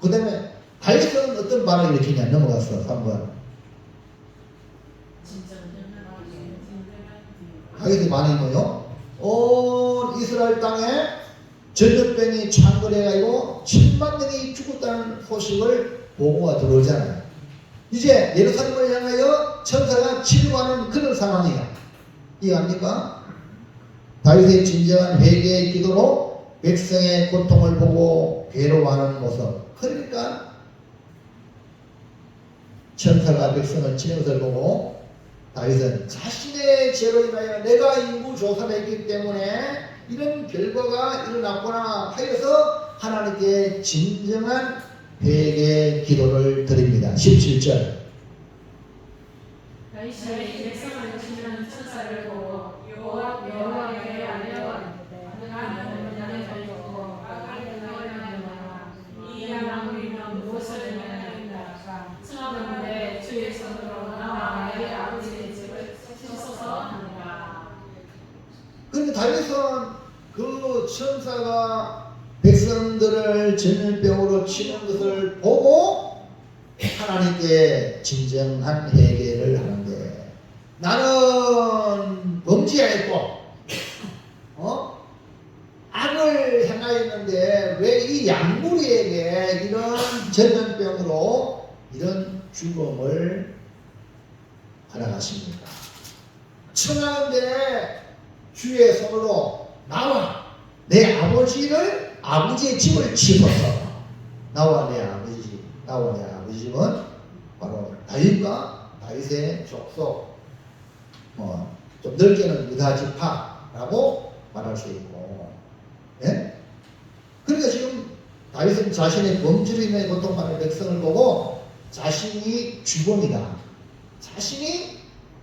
그 다음에 다윗은 어떤 반응을 일으켰냐? 넘어갔어. 3번. 다윗의 반응이 뭐요? 온 이스라엘 땅에 전염병이 창궐해가지고 7만 명이 죽었다는 소식을 보고가 들어오잖아요. 이제 예루살렘을 향하여 천사가 치료하는 그런 상황이야. 이해합니까? 다윗의 진정한 회개의 기도로 백성의 고통을 보고 괴로워하는 모습. 그러니까 천사가 백성을 치는 것을 보고 다윗은 자신의 죄로 인하여 내가 인구 조사를 했기 때문에 이런 결과가 일어났구나 하여서 하나님께 진정한 회개 기도를 드립니다. 17절. 다윗이 백성을 치는 천사를 보고 여호와께 알려왔는데 가능한 나는 달렸고 이 양우리는 무엇을 행하였나이까 청하건대 주의 손으로 나와 나의 아버지의 집을 씻어서 하느라. 그런데 다윗은 그 천사가 백성들을 전염병으로 치는 것을 보고 하나님께 진정한 회개를 하는데, 나는 범죄했고 악을 행하였는데 왜 이 양무리에게 이런 전염병으로 이런 죽음을 허락하십니까? 청하는데 주의 손으로 나와 내 아버지의 집을 치소서. 나와 내 아버지 집은 바로 다윗의 족속, 좀 넓게는 유다 지파라고 말할 수 있고, 예? 그러니까 지금 다윗은 자신의 범죄로 인해 고통받는 백성을 보고 자신이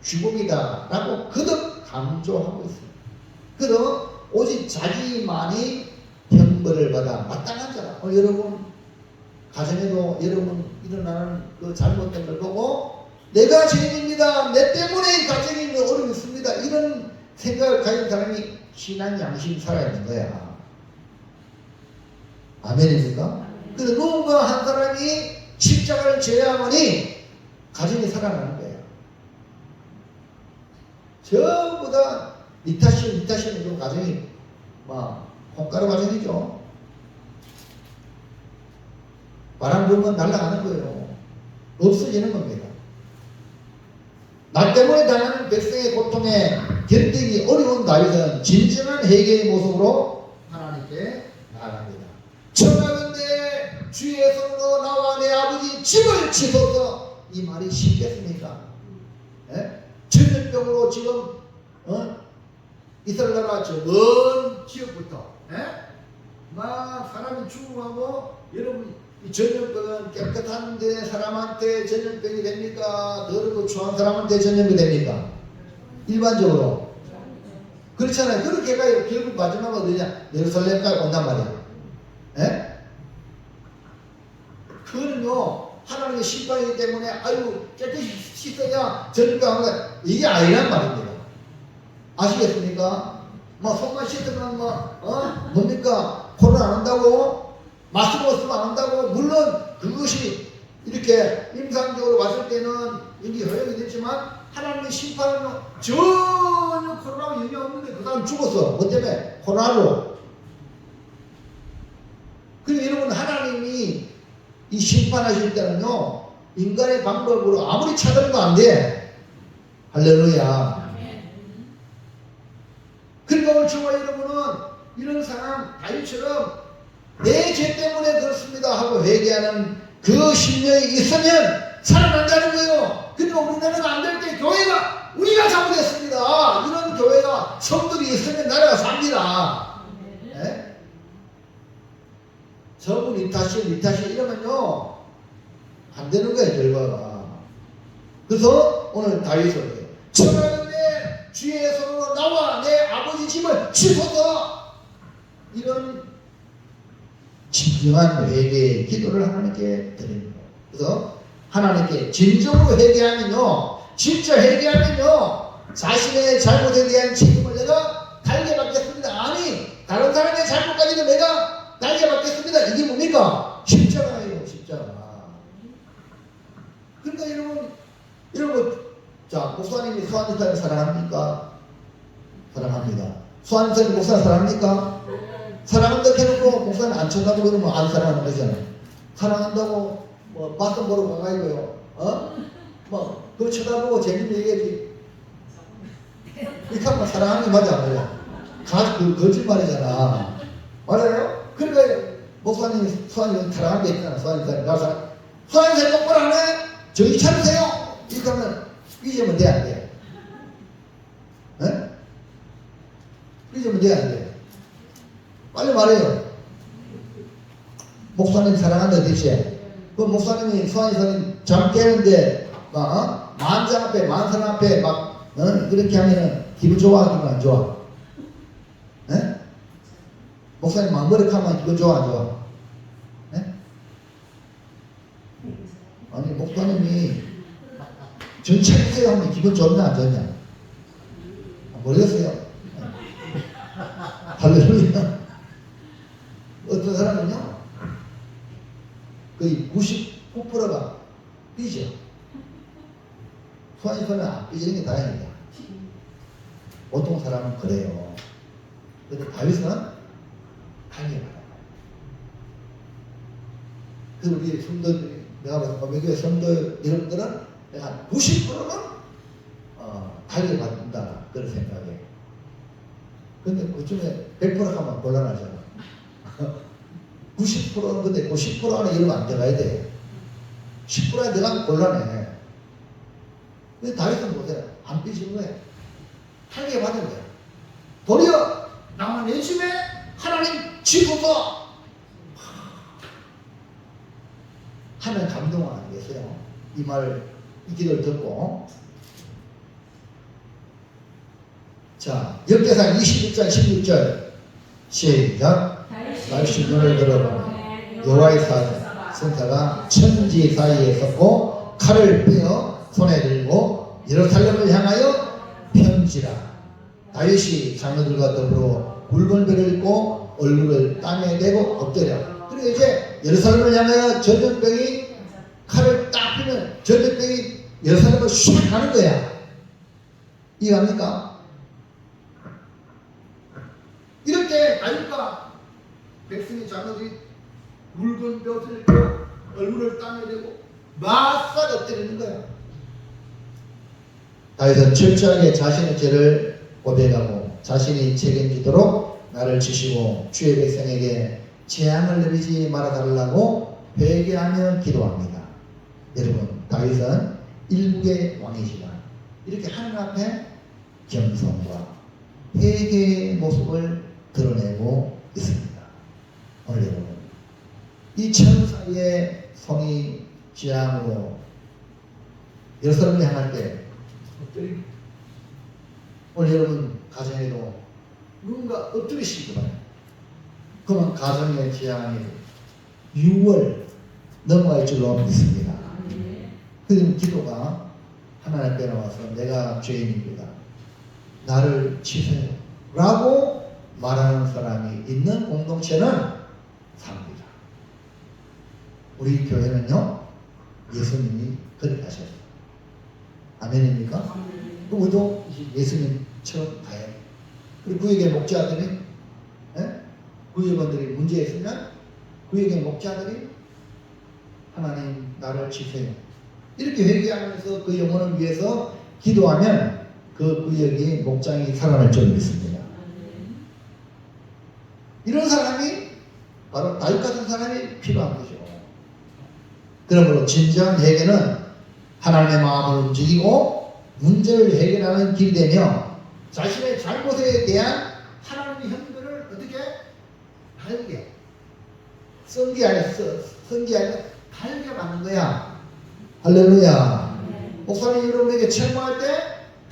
죽음이다라고 거듭 강조하고 있습니다. 그래서 오직 자기만이 형벌을 받아 마땅한 자라. 여러분 가정에도 여러분 일어나는 그 잘못된 걸 보고 내가 죄인입니다, 내 때문에 이 가정이 어려움이 있습니다, 이런 생각을 가진 사람이 신앙 양심이 살아있는 거야. 아멘입니까? 그래서 누군가 한 사람이 십자가를 져야하니 가정이 살아나는 거예요. 전부 다 니타시는 그 가정이 콩가루 가정이죠. 바람 불면 날아가는 거예요. 없어지는 겁니다. 나 때문에 당하는 백성의 고통에 견디기 어려운 다윗은 진정한 회개의 모습으로 하나님께 나아갑니다. 청하건대 주의 손으로 나와 내 아버지 집을 치소서. 이 말이 쉽겠습니까? 예? 전염병으로 지금 이스라엘 나라 저 먼 지역부터 막 사람이 죽음하고, 여러분 이 전염병은 깨끗한 데 사람한테 전염병이 됩니까? 더럽고 추한 사람한테 전염이 됩니까? 일반적으로 그렇잖아요. 그렇게 가요. 결국 마지막은 어디냐? 예루살렘까지 온단 말이야. 그거는요 하나님 하나님의 심판이기 때문에 아유 깨끗이 씻어야 전과 하는 거 이게 아니란 말입니다. 아시겠습니까? 뭐 손만 씻으면 뭡니까? 코로나 안 한다고? 마스크 쓰면 안 한다고? 물론 그것이 이렇게 임상적으로 봤을 때는 이게 허용이 됐지만 하나님의 심판은 전혀 코로나와 영향이 없는데 그 사람 죽었어. 뭐 때문에? 코로나로. 그리고 여러분 하나님이 이 심판하실 때는요 인간의 방법으로 아무리 찾아도 안 돼. 할렐루야. 그러니까 오늘 저와 여러분은 이런 사람 다윗처럼 내 죄 때문에 그렇습니다 하고 회개하는 그 심령이 있으면 살아난다는 거예요. 그러니까 우리나라가 안 될 때 교회가 우리가 잘못했습니다. 이런 교회가 성들이 있으면 나라가 삽니다. 네? 전부 니 탓이 이러면요 안 되는 거예요 결과가. 그래서 오늘 다윗은 청하는데 주의 손으로 나와 내 아버지 집을 치소서 이런 진정한 회개의 기도를 하나님께 드립니다. 그래서 하나님께 진정으로 회개하면요 진짜 회개하면요 자신의 잘못에 대한 책임을 내가 달게 받겠습니다. 아니 다른 사람의 잘못까지도 내가 달게 받겠습니다. 이게 뭡니까? 십자가예요. 십자가. 그러니까 여러분 자 목사님이 수환이사를 사랑합니까? 사랑합니다. 수환이사님 목사 사랑합니까? 사랑한다고 해놓고 목사님 안 쳐다보고 그러면 안 사랑하는 거잖아요. 사랑한다고 뭐 맞선 보러 가가지고요. 뭐 그거 쳐다보고 재밌는 얘기하지. 이렇게 하면 사랑하는 게 맞아 안 맞아? 그 거짓말이잖아. 맞아요? 그러니까 목사님이 수환이 사랑한 게 있잖아. 수환이사님 나서 수환이사님 똑바로 안 해? 정신 차리세요. 이렇게 하면 삐지면 돼 안 돼? 네? 삐지면 돼 안 돼? 빨리 말해요. 목사님 사랑한다 대체. 그 목사님이 수환이사님 잠 깨는데 막 만장 앞에 만사람 앞에 막 그렇게 하면은 기분 좋아 기분 안 좋아? 네? 목사님 망버릇하면 기분 좋아 안 좋아? 네? 아니 목사님이 전체세요 하면 기분 좋냐 안 좋냐? 모르겠어요. 할렐루야. 어떤 사람은요 거의 99%가 삐져. 수환이서는 안 삐지는 게 다행이다. 보통 사람은 그래요. 근데 다윗은 당연히 받아요. 그래서 우리 성도들, 내가 봐서 법외교회 성도 여러분들은 내가 90%는 달리 받는다 그런 생각에. 근데 그 중에 100% 하면 곤란하잖아. 90%는 근데 90% 안에 이러면 안 들어가야 돼. 10%에 들어가면 곤란해. 근데 다윗은 보세요. 안 삐진 거야. 달게 받은 거야. 도리어 나만 열심히 하나님 지소서 하면 감동 아니겠어요? 이 말, 이 기도를 듣고. 자, 역대상 21장 16절 시작. 날씨 눈을 들어보니 여호와의 성사가 천지 사이에 섰고 칼을 빼어 손에 들고 예루살렘을 향하여 편지라. 다윗이 장로들과 더불어 굵은 배를 입고 얼굴을 땀에 대고 엎드려. 그리고 이제 예루살렘을 향하여 전염병이 칼을 딱 피면 전염병이 예루살렘을 슉 가는 거야. 이해합니까? 이럴 때 다윗과 백성의 장로들이 굵은 뼈를 입고 얼굴을 땀에 대고 마싹 엎드리는 거야. 다윗은 철저하게 자신의 죄를 고백하고 자신이 책임지도록 나를 지시고 주의 백성에게 재앙을 내리지 말아달라고 회개하며 기도합니다. 여러분 다윗은 일국의 왕이지만 이렇게 하나님 앞에 겸손과 회개의 모습을 드러내고 있습니다. 오늘 여러분 이 천사의 성이 재앙으로 예루살렘을 향할 때 오늘 여러분 가정에도 누군가 엎드리시기 바랍니다. 그러면 가정의 재앙이 6월 넘어갈 줄로 믿습니다. 그럼 기도가 하나님 앞에 나와서 내가 죄인입니다. 나를 치세요. 라고 말하는 사람이 있는 공동체는 삽니다. 우리 교회는요, 예수님이 그렇게 하셨어요. 아멘입니까? 그럼 우리도 예수님처럼 가야 돼요. 그리고 구역의 목자들이, 구역원들이 문제 있으면 구역의 목자들이 하나님 나를 치세요. 이렇게 회개하면서 그 영혼을 위해서 기도하면 그 구역이 목장이 살아날 줄 믿습니다. 이런 사람이 바로 다윗 같은 사람이 필요한 거죠. 그러므로 진정한 회개는 하나님의 마음을 움직이고 문제를 해결하는 길이 되며 자신의 잘못에 대한 하나님의 형벌을 어떻게 달게 성기하여 달게 만든 거야. 할렐루야. 목사님 여러분에게 책망할 때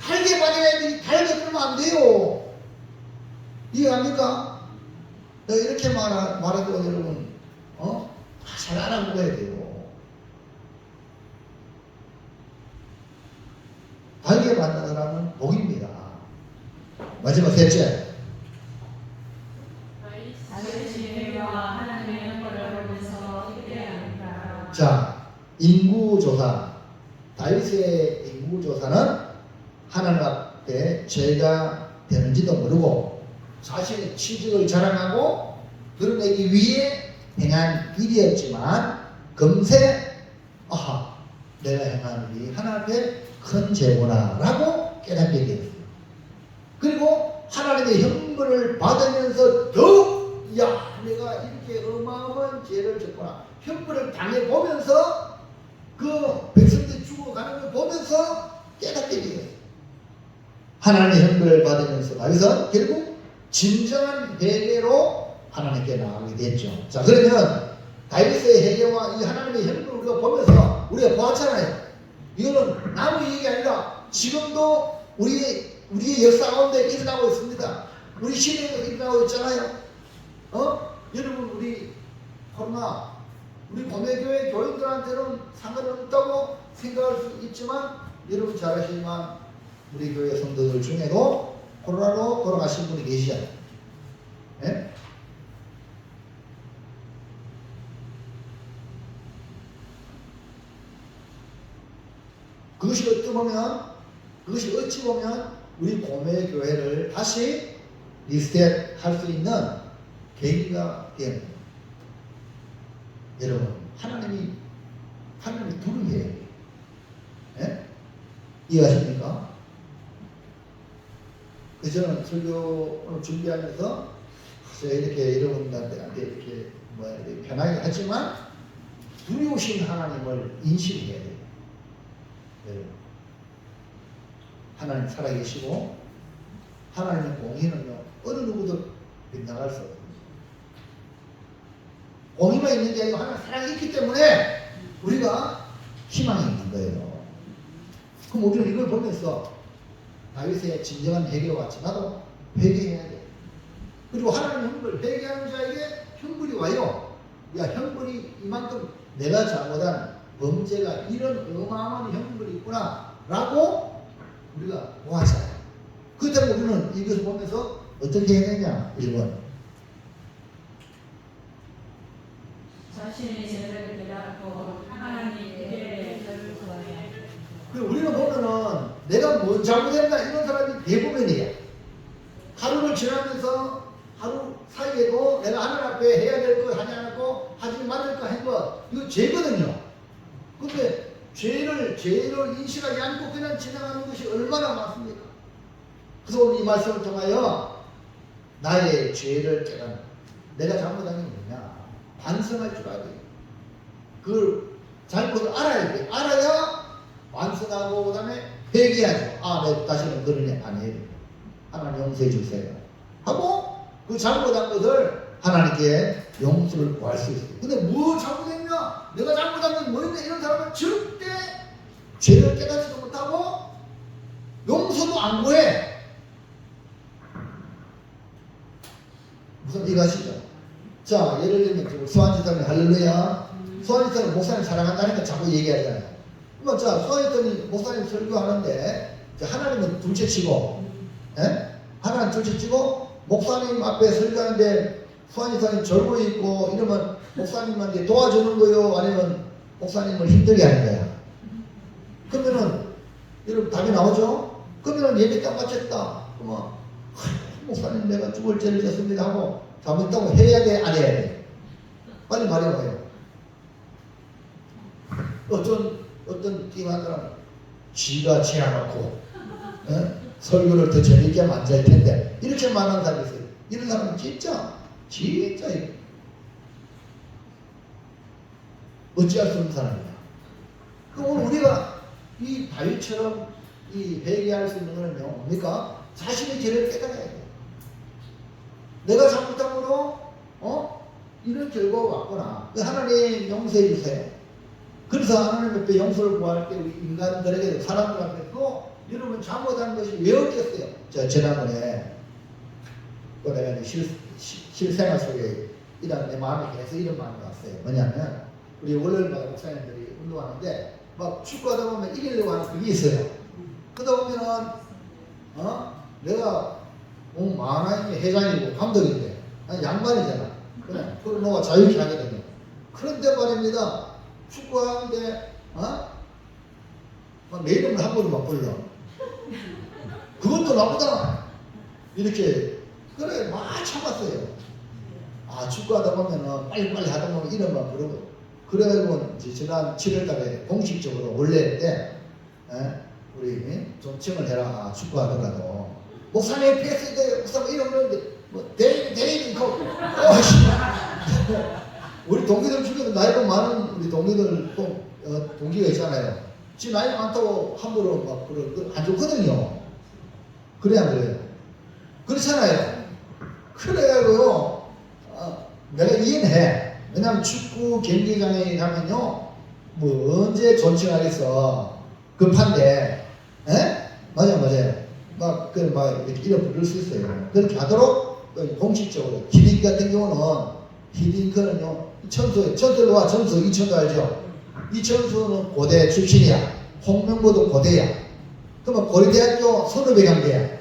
달게 받아야 돼. 달게 들으면 안 돼요. 이해합니까? 내가 이렇게 말해도 여러분 잘 알아먹어야 돼요. 달게 만난 사람은 복입니다. 마지막 셋째. 자, 인구조사. 다윗의 인구조사는 하나님 앞에 죄가 되는지도 모르고 자신의 취직을 자랑하고 드러내기 위해 행한 일이었지만 금세 내가 행한 일이 하나님 앞에 큰 죄구나 라고 깨닫게 되었어요. 그리고 하나님의 형벌을 받으면서 더욱 내가 이렇게 어마어마한 죄를 졌구나 형벌을 당해보면서 그 백성들이 죽어가는 걸 보면서 깨닫게 되었어요. 하나님의 형벌을 받으면서 다윗은 결국 진정한 회개로 하나님께 나아가게 됐죠. 자, 그러면 다윗의 회개와 이 하나님의 형벌을 우리가 보면서 우리가 보았잖아요. 이거는 남의 얘기 아니라 지금도 우리의 역사 가운데 일어나고 있습니다. 우리 시대에도 일어나고 있잖아요. 여러분 우리 코로나 우리 고매교회 교인들한테는 상관없다고 생각할 수 있지만 여러분 잘 아시지만 우리 교회 성도들 중에도 코로나로 돌아가신 분이 계시잖아요. 네? 그것이 어찌 보면 우리 고매 교회를 다시 리셋할 수 있는 계기가 됩니다. 여러분, 하나님이 둘을 해야 돼요. 네? 이해하십니까? 그래서 저는 설교를 준비하면서 이렇게 여러분들한테 이렇게 편하게 하지만 두려우신 하나님을 인식해야 돼요. 하나님 살아계시고 하나님의 공의는요 어느 누구도 빗나갈 수 없습니다. 공의만 있는 게 아니고 하나님 사랑이 있기 때문에 우리가 희망이 있는 거예요. 그럼 우리는 이걸 보면서 다윗의 진정한 회개와 같이 나도 회개해야 돼. 그리고 하나님 형벌 회개하는 자에게 형벌이 와요. 형벌이 이만큼 내가 잘못한 범죄가 이런 어마어마한 형벌이 있구나 라고 우리가 보았어요. 그 때문에 우리는 이것을 보면서 어떻게 해야 되냐. 1번 자신의 죄를 깨닫고 하나님께 저를 구하여. 우리는 보면은 내가 뭐 잘못했나 이런 사람이 대부분이에요. 하루를 지나면서 하루 사이에도 내가 하나님 앞에 해야 될 거 하지 않았고 하지 말을 거 한 거 이거 죄거든요. 근데 죄를 인식하지 않고 그냥 지나가는 것이 얼마나 많습니까? 그래서 오늘 이 말씀을 통하여 나의 죄를 깨닫는 내가 잘못한 게 뭐냐 반성할 줄 알아야 돼요. 그걸 잘못을 알아야 돼요. 알아야 반성하고 그 다음에 회개하죠. 내가 다시는 그런 일 안 해요. 하나님 용서해 주세요 하고 그 잘못한 것을 하나님께 용서를 구할 수 있어요. 근데 뭐 잘못했냐? 내가 잘못한 건 뭐였냐? 이런 사람은 절대 죄를 깨닫지도 못하고 용서도 안 구해. 무슨 이거 아시죠? 자, 예를 들면 수완지사님 할렐루야. 수완지사는 목사님 사랑한다니까 자꾸 얘기하잖아요. 그러면 자, 수아했더니 목사님 설교하는데 하나님은 둘째치고, 예? 하나님 둘째치고 목사님 앞에 설교하는데 수아이사님 절고 있고 이러면 목사님한테 도와주는 거요? 아니면 목사님을 힘들게 하는 거야? 그러면은 여러분 답이 나오죠? 그러면은 예배 딱 마쳤다. 그러면 목사님 내가 죽을 죄를 졌습니다 하고 잘못했다고 해야 돼? 안 해야 돼? 빨리 말해봐요. 어떤 띵한 사람은 지가 지어놓고 설교를 더 재밌게 하면 안 될 텐데 이렇게 말하는 사람이 있어요. 이런 사람은 진짜 어찌할 수 없는 사람이야. 그럼 우리가 이 다윗처럼 이 회개할 수 있는 거는요, 뭡니까? 자신의 죄를 깨달아야 돼. 내가 잘못함으로 이런 결과가 왔구나. 하나님 용서해 주세요. 그래서 하나님 앞에 용서를 구할 때 우리 인간들에게 사람들 앞에서 여러분 잘못한 것이 왜 없겠어요? 저 지난번에 또 내가 실생활 속에 이런 내 마음에 계속 이런 마음이 왔어요. 뭐냐면 우리 월요일마다 목사님들이 운동하는데 막 축구하다 보면 이기려고 하는 그게 있어요. 그러다 보면은 내가 만화임의 회장이고 감독인데 양반이잖아. 그래, 그걸 너가 자유롭게 하게 되면. 그런데 말입니다. 축구하는데 내 이름을 함부로 막 불러. 그것도 나쁘잖아. 이렇게 그래 막 참았어요. 축구하다 보면은 빨리빨리 하다 보면 이름만 부르고. 그래가지고 이제 지난 7월달에 공식적으로 원래 때 우리 존칭을 해라. 축구하더라도 목사님 패스인데 목사님 이름 부르는데 뭐 데이비 거 우리 동기들 중에도 나이가 많은 우리 동기들 동기가 있잖아요. 지 나이 많다고 함부로 막 안 좋거든요. 그래 안 그래요? 그렇잖아요. 그래가지고 내가 이해는 해. 왜냐면 축구 경기장에 가면요 뭐 언제 존칭하겠어. 급한데 맞아요. 막 이렇게 이름 부를 수 있어요. 그렇게 하도록 공식적으로 히딩크 같은 경우는 히딩크는요 천수로 와. 천수 이천도 알죠? 이천수는 고대 출신이야. 홍명보도 고대야. 그러면 고려대학교 선후배 관계야.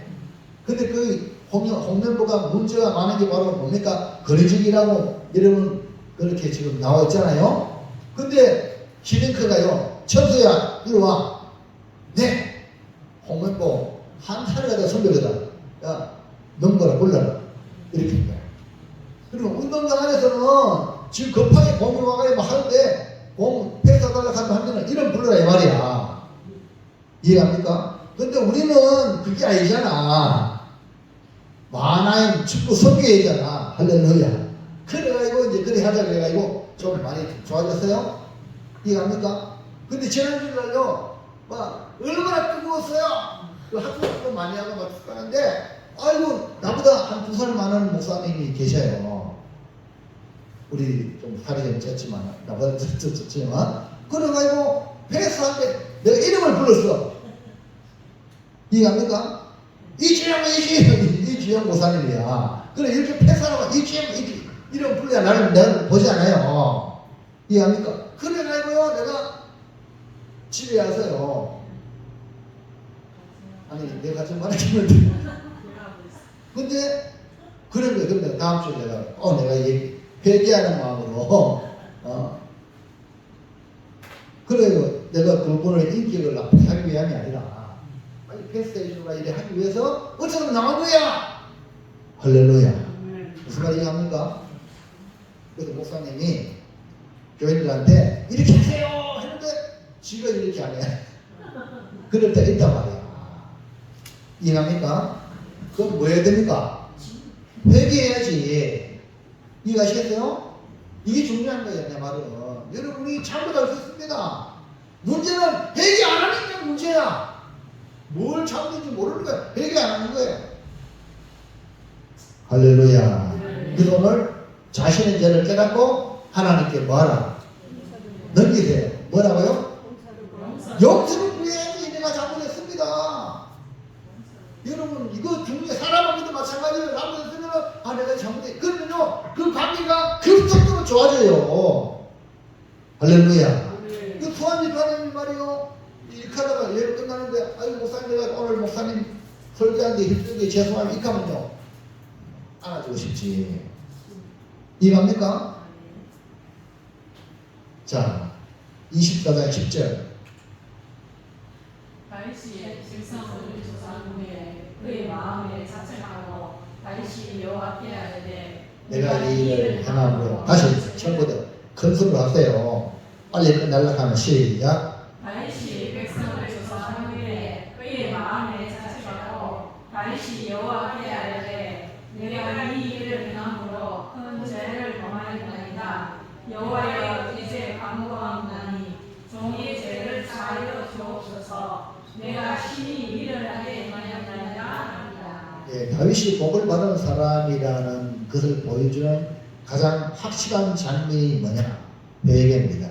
근데 그 홍명보가 문제가 많은 게 바로 뭡니까? 거리주기라고 여러분 그렇게 지금 나와 있잖아요. 근데 히딩크가요 천수야 이리 와. 네 홍명보 한 살을 가다 선배거든. 야 넘거라 불러라 이렇게 한 거야. 그리고 운동장 안에서는 지금 급하게 공이 와가지고 하는데 공 패스하달라고 하면 데는 이름 불러라 이 말이야. 이해갑니까? 근데 우리는 그게 아니잖아. 만화임 축구 선교회잖아. 할렐루야. 그래가지고 이제 그래 하자 그래가지고 좀 많이 좋아졌어요. 이해갑니까? 근데 지난주날요 막 얼마나 뜨거웠어요. 그 학교 많이 하고 막 축구하는데 아이고 나보다 한 2살 많은 목사님이 계셔요. 우리 좀 살이 좀 쪘지만 나보다 쪘지만 그래가지고 패스하는데 내가 이름을 불렀어. 이해갑니까? 이주영 목사님이야. 그래 이렇게 패스하라고 이주영 이름 불러야 나를 내가 보지 않아요. 이해합니까? 그래가지고요 내가 집에 와서요. 아니 내가 같이 말했는데 근데 그런 거예요. 근데 다음 주에 내가 회개하는 마음으로 그래요. 내가 그분의 인격을 나쁘게 하기 위함이 아니라 빨리 패스해주라 이래 하기 위해서 어쩌면 나온 거야. 할렐루야. 무슨 말 이해합니까? 그래서 목사님이 교인들한테 이렇게 하세요 했는데 지가 이렇게 안 해. 그럴 때 있단 말이야. 이해합니까? 그럼 뭐 해야 됩니까? 회개해야지. 이해하시겠어요? 이게 중요한 거예요, 내 말은. 여러분이 잘못할 수 있습니다. 문제는 회개 안 하는 게 문제야. 뭘 잘못인지 모르는 거야. 회개 안 하는 거예요. 할렐루야. 그래서 오늘 자신의 죄를 깨닫고 하나님께 뭐하라? 넘기세요. 뭐라고요? 용서를 구해야지. 내가 잘못했습니다. 여러분 이거 중요해. 사람하고도 마찬가지예요. 잘못했으면 내가 잘못해. 그러면요 그 관계가 급속도로 좋아져요. 할렐루야. 그 소환이 하나님 말이요 아이고 목사님 내가 오늘 목사님 설교하는데 힘들게 죄송합니다 이렇게 하면요 안아주고 싶지. 이해갑니까? 자 24장 10절 다윗이 백성을 조사한 후에 그의 마음에 자책하고 다윗이 여호와께 아뢰되 내가 이 일을 행함으로 다시 전부터 큰 소리로 하세요. 빨리 끝날라 하면 시작. 다윗이 백성을 조사한 후에 그의 마음에 자책하고 다윗이 여호와께 아뢰되 내가 이 일을 행함으로 큰 죄를 범하였나이다. 여호와여 이제 간구하옵나니 종의 죄를 사하여 주옵소서. 내가 심히 미련하게 행하였나이다 합니다. 예, 다윗이 복을 받은 사람이라는 것을 보여주는 가장 확실한 장면이 뭐냐? 회개입니다.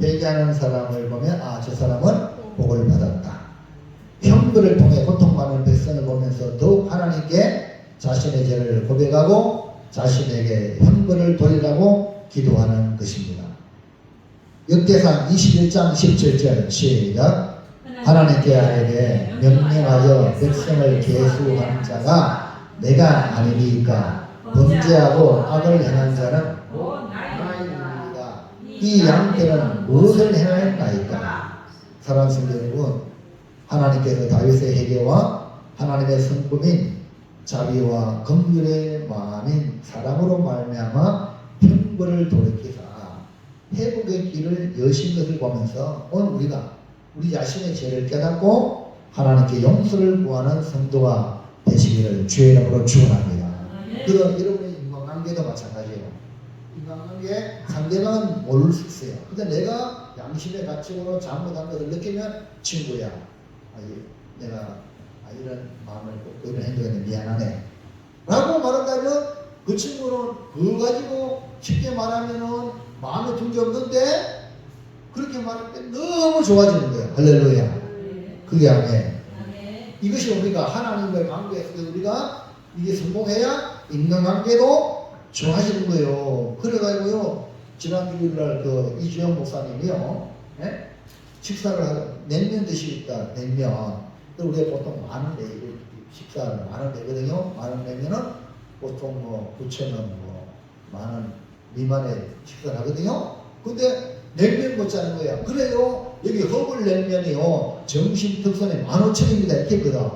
회개하는 사람을 보면 아, 저 사람은 복을 받았다. 형벌을 통해 고통받는 백성을 보면서 더욱 하나님께 자신의 죄를 고백하고 자신에게 형벌을 돌리라고 기도하는 것입니다. 역대상 21장 17절 시작. 하나님께 아뢰되 명령하여 백성을 계수하는 자가 내가 아니니까 범죄하고 악을 행한 자는 곧 나이니이다. 이 양떼는 무엇을 행하였나이까? 사랑하는 성도 여러분, 하나님께서 다윗의 회개와 하나님의 성품인 자비와 긍휼의 마음인 사랑으로 말미암아 형벌을 돌이키사 회복의 길을 여신 것을 보면서 오늘 우리가 우리 자신의 죄를 깨닫고 하나님께 용서를 구하는 성도가 되시기를 주의 이름으로 축원합니다. 그럼 여러분의 인간관계도 마찬가지예요. 인간관계 상대방은 모를 수 있어요. 근데 내가 양심의 가책으로 잘못한 것을 느끼면 친구야. 내가 이런 마음을 꼭 이런 행동에 미안하네. 라고 말한다면 그 친구는 그걸 가지고 쉽게 말하면은 마음에 둔 게 없는데 그렇게 말할 때 너무 좋아지는 거예요. 할렐루야. 그게 아멘. 이것이 우리가 하나님과의 관계에서 우리가 이게 성공해야 인간관계도 좋아지는 거예요. 그래가지고요 지난 주일날 그 이주영 목사님이요, 예? 식사를 하고 냉면 드시겠다. 냉면. 우리가 보통 만원 내고 식사를 만원 내거든요. 만원 내면은 보통 뭐 9,000원, 뭐 만원 미만의 식사를 하거든요. 근데 냉면 먹자는 거야. 그래요. 여기 허블 냉면이요 정신 특선에 15,000원입니다. 이렇게 했거든.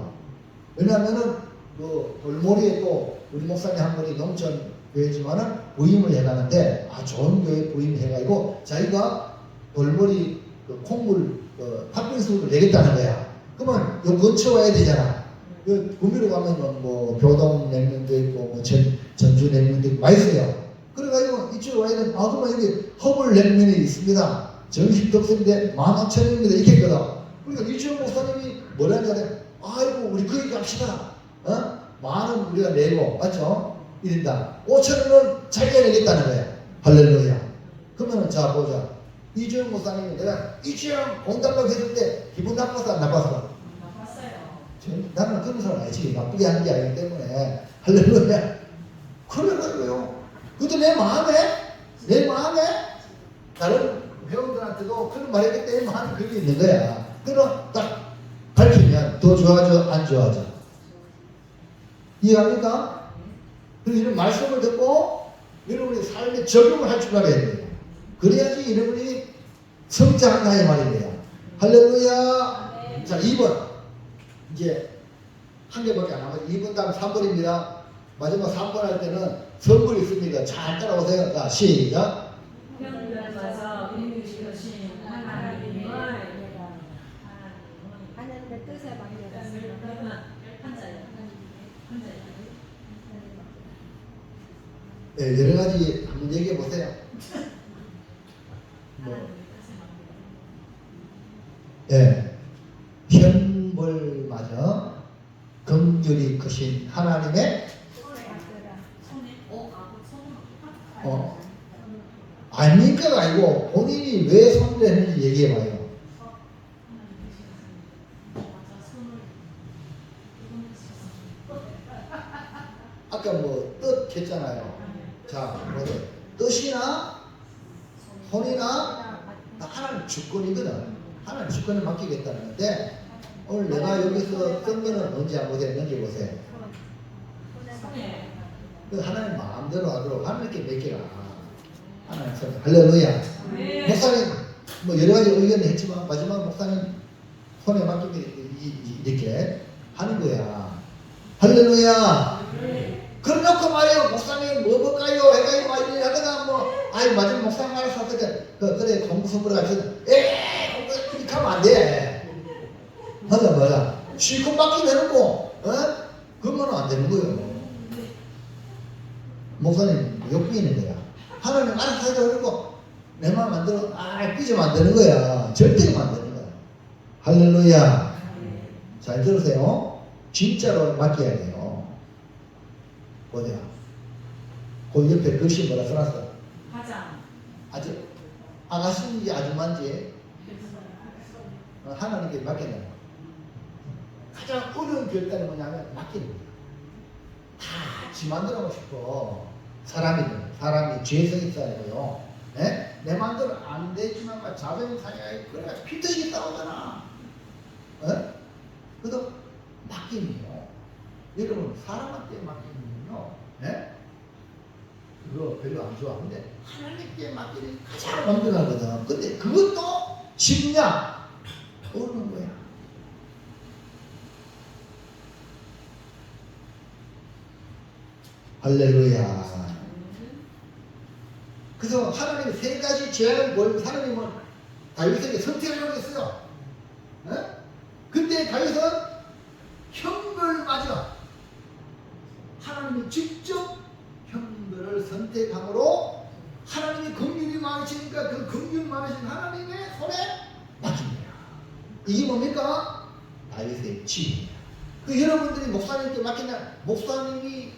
왜냐하면은 그 돌모리에 또 우리 목사님 한 분이 농촌 교회지만은 부임을 해가는데 좋은 교회 부임해가지고 자기가 돌모리 그 콩물 그 팥빙수를 내겠다는 거야. 그러면 요 근처 와야 되잖아. 그 구미로 가면은 뭐 교동 냉면도 있고 뭐 전주 냉면도 있고 맛있어요. 그래가지고 이쪽으로 와야 되는 그러면 여기 허블 냉면이 있습니다. 정식 덕선인데 15,000원입니다. 이렇게 했거든. 그러니까 이주영 목사님이 뭐라 하냐면 아이고 우리 그 얘기 합시다. 만원 우리가 내고 맞죠? 1인당 5,000원은 자기가 내겠다는 거야. 할렐루야. 그러면은 자 보자. 이주영 목사님이 내가 이주영 돈 달라고 했을 때 기분 나빴어 안 나빴어? 나빴어요. 나는 그런 사람 아니지. 나쁘게 하는 게 아니기 때문에 할렐루야. 그래가지고요. 그것도 내 마음에 다른 회원들한테도 그런 말했기 때문에 마음이 그게 있는 거야. 그럼 딱 밝히면 더 좋아져 안 좋아져? 이해합니까? 그래서 이런 말씀을 듣고 여러분이 삶에 적용을 할 줄 알아야 돼요. 그래야지 여러분이 성장한다 이 말입니다. 할렐루야. 자 2번 이제 한 개밖에 안 남았어요. 2번 다음 3번입니다. 마지막 3번 할 때는 선물이 있습니다. 잘 따라오세요. 자 시작. 하나님께서 이루시신 하나님의 하나님의 뜻에 맡겨졌습니다. 네, 여러 가지 한번 얘기해 보세요. 예, 현벌마저 긍휼이 크신 하나님의 아닙니까가 아니고 본인이 왜 손을 했는지 얘기해 봐요. 아까 뭐 뜻 했잖아요. 자, 뭐죠? 뜻이나 손이나 다 하나님 주권이거든. 하나님 주권을 맡기겠다는 건데 오늘 내가 여기서 쓴 거는 뭔지 한번 넘겨보세요. 손에 그 하나님 마음대로 하도록 하나님께 맡기라. 하나님 손에. 할렐루야. 네. 목사님 뭐 여러 가지 의견을 했지만 마지막 목사님 손에 맡기면 이렇게 하는 거야. 할렐루야. 그래놓고 말이에요. 목사님 뭐 볼까요? 해가지고 막 이렇게 하다가 뭐 아이 마지막 목사님 알아서 하거든. 그래 공부선물 가르쳐. 이렇게 하면 안 돼. 맞아. 실컷 맡기면 뭐 그러면 안 되는 거예요. 목사님 욕비는 거야. 하나님 알아서 하자 그러고 내 마음 안 들어 삐지면 안 되는 거야. 절대로 안 되는 거야. 할렐루야. 잘 들으세요. 진짜로 맡겨야 돼요. 어디야? 그 옆에 글씨 뭐라 써놨어? 화장 아주 아가씨인지 아줌마인지 하나님께 맡긴다. 가장 어려운 결단이 뭐냐면 맡기는 거야. 다 지 마음대로 하고 싶어. 사람이 죄성이 있어야 돼요. 네? 내 마음대로 안 되지만 자존심 상해. 그래 피터시 싸우잖아. 그래서 맡기면요. 여러분 사람한테 맡기면요. 네? 그거 별로 안 좋아하는데 하나님께 맡기는 가장 완벽하거든. 근데 그것도 쉽냐? 어려운 거야. 할렐루야. 그래서 하나님이 세 가지 죄악을 보이면 하나님은 다윗에게 선택하려고 했어요. 근데 다윗은 형벌을 맞아. 하나님이 직접 형벌을 선택함으로 하나님이 긍휼이 많으시니까 그 긍휼 많으신 하나님의 손에 맡긴 거야. 이게 뭡니까? 다윗의 지혜야. 그 여러분들이 목사님께 맡기냐? 목사님이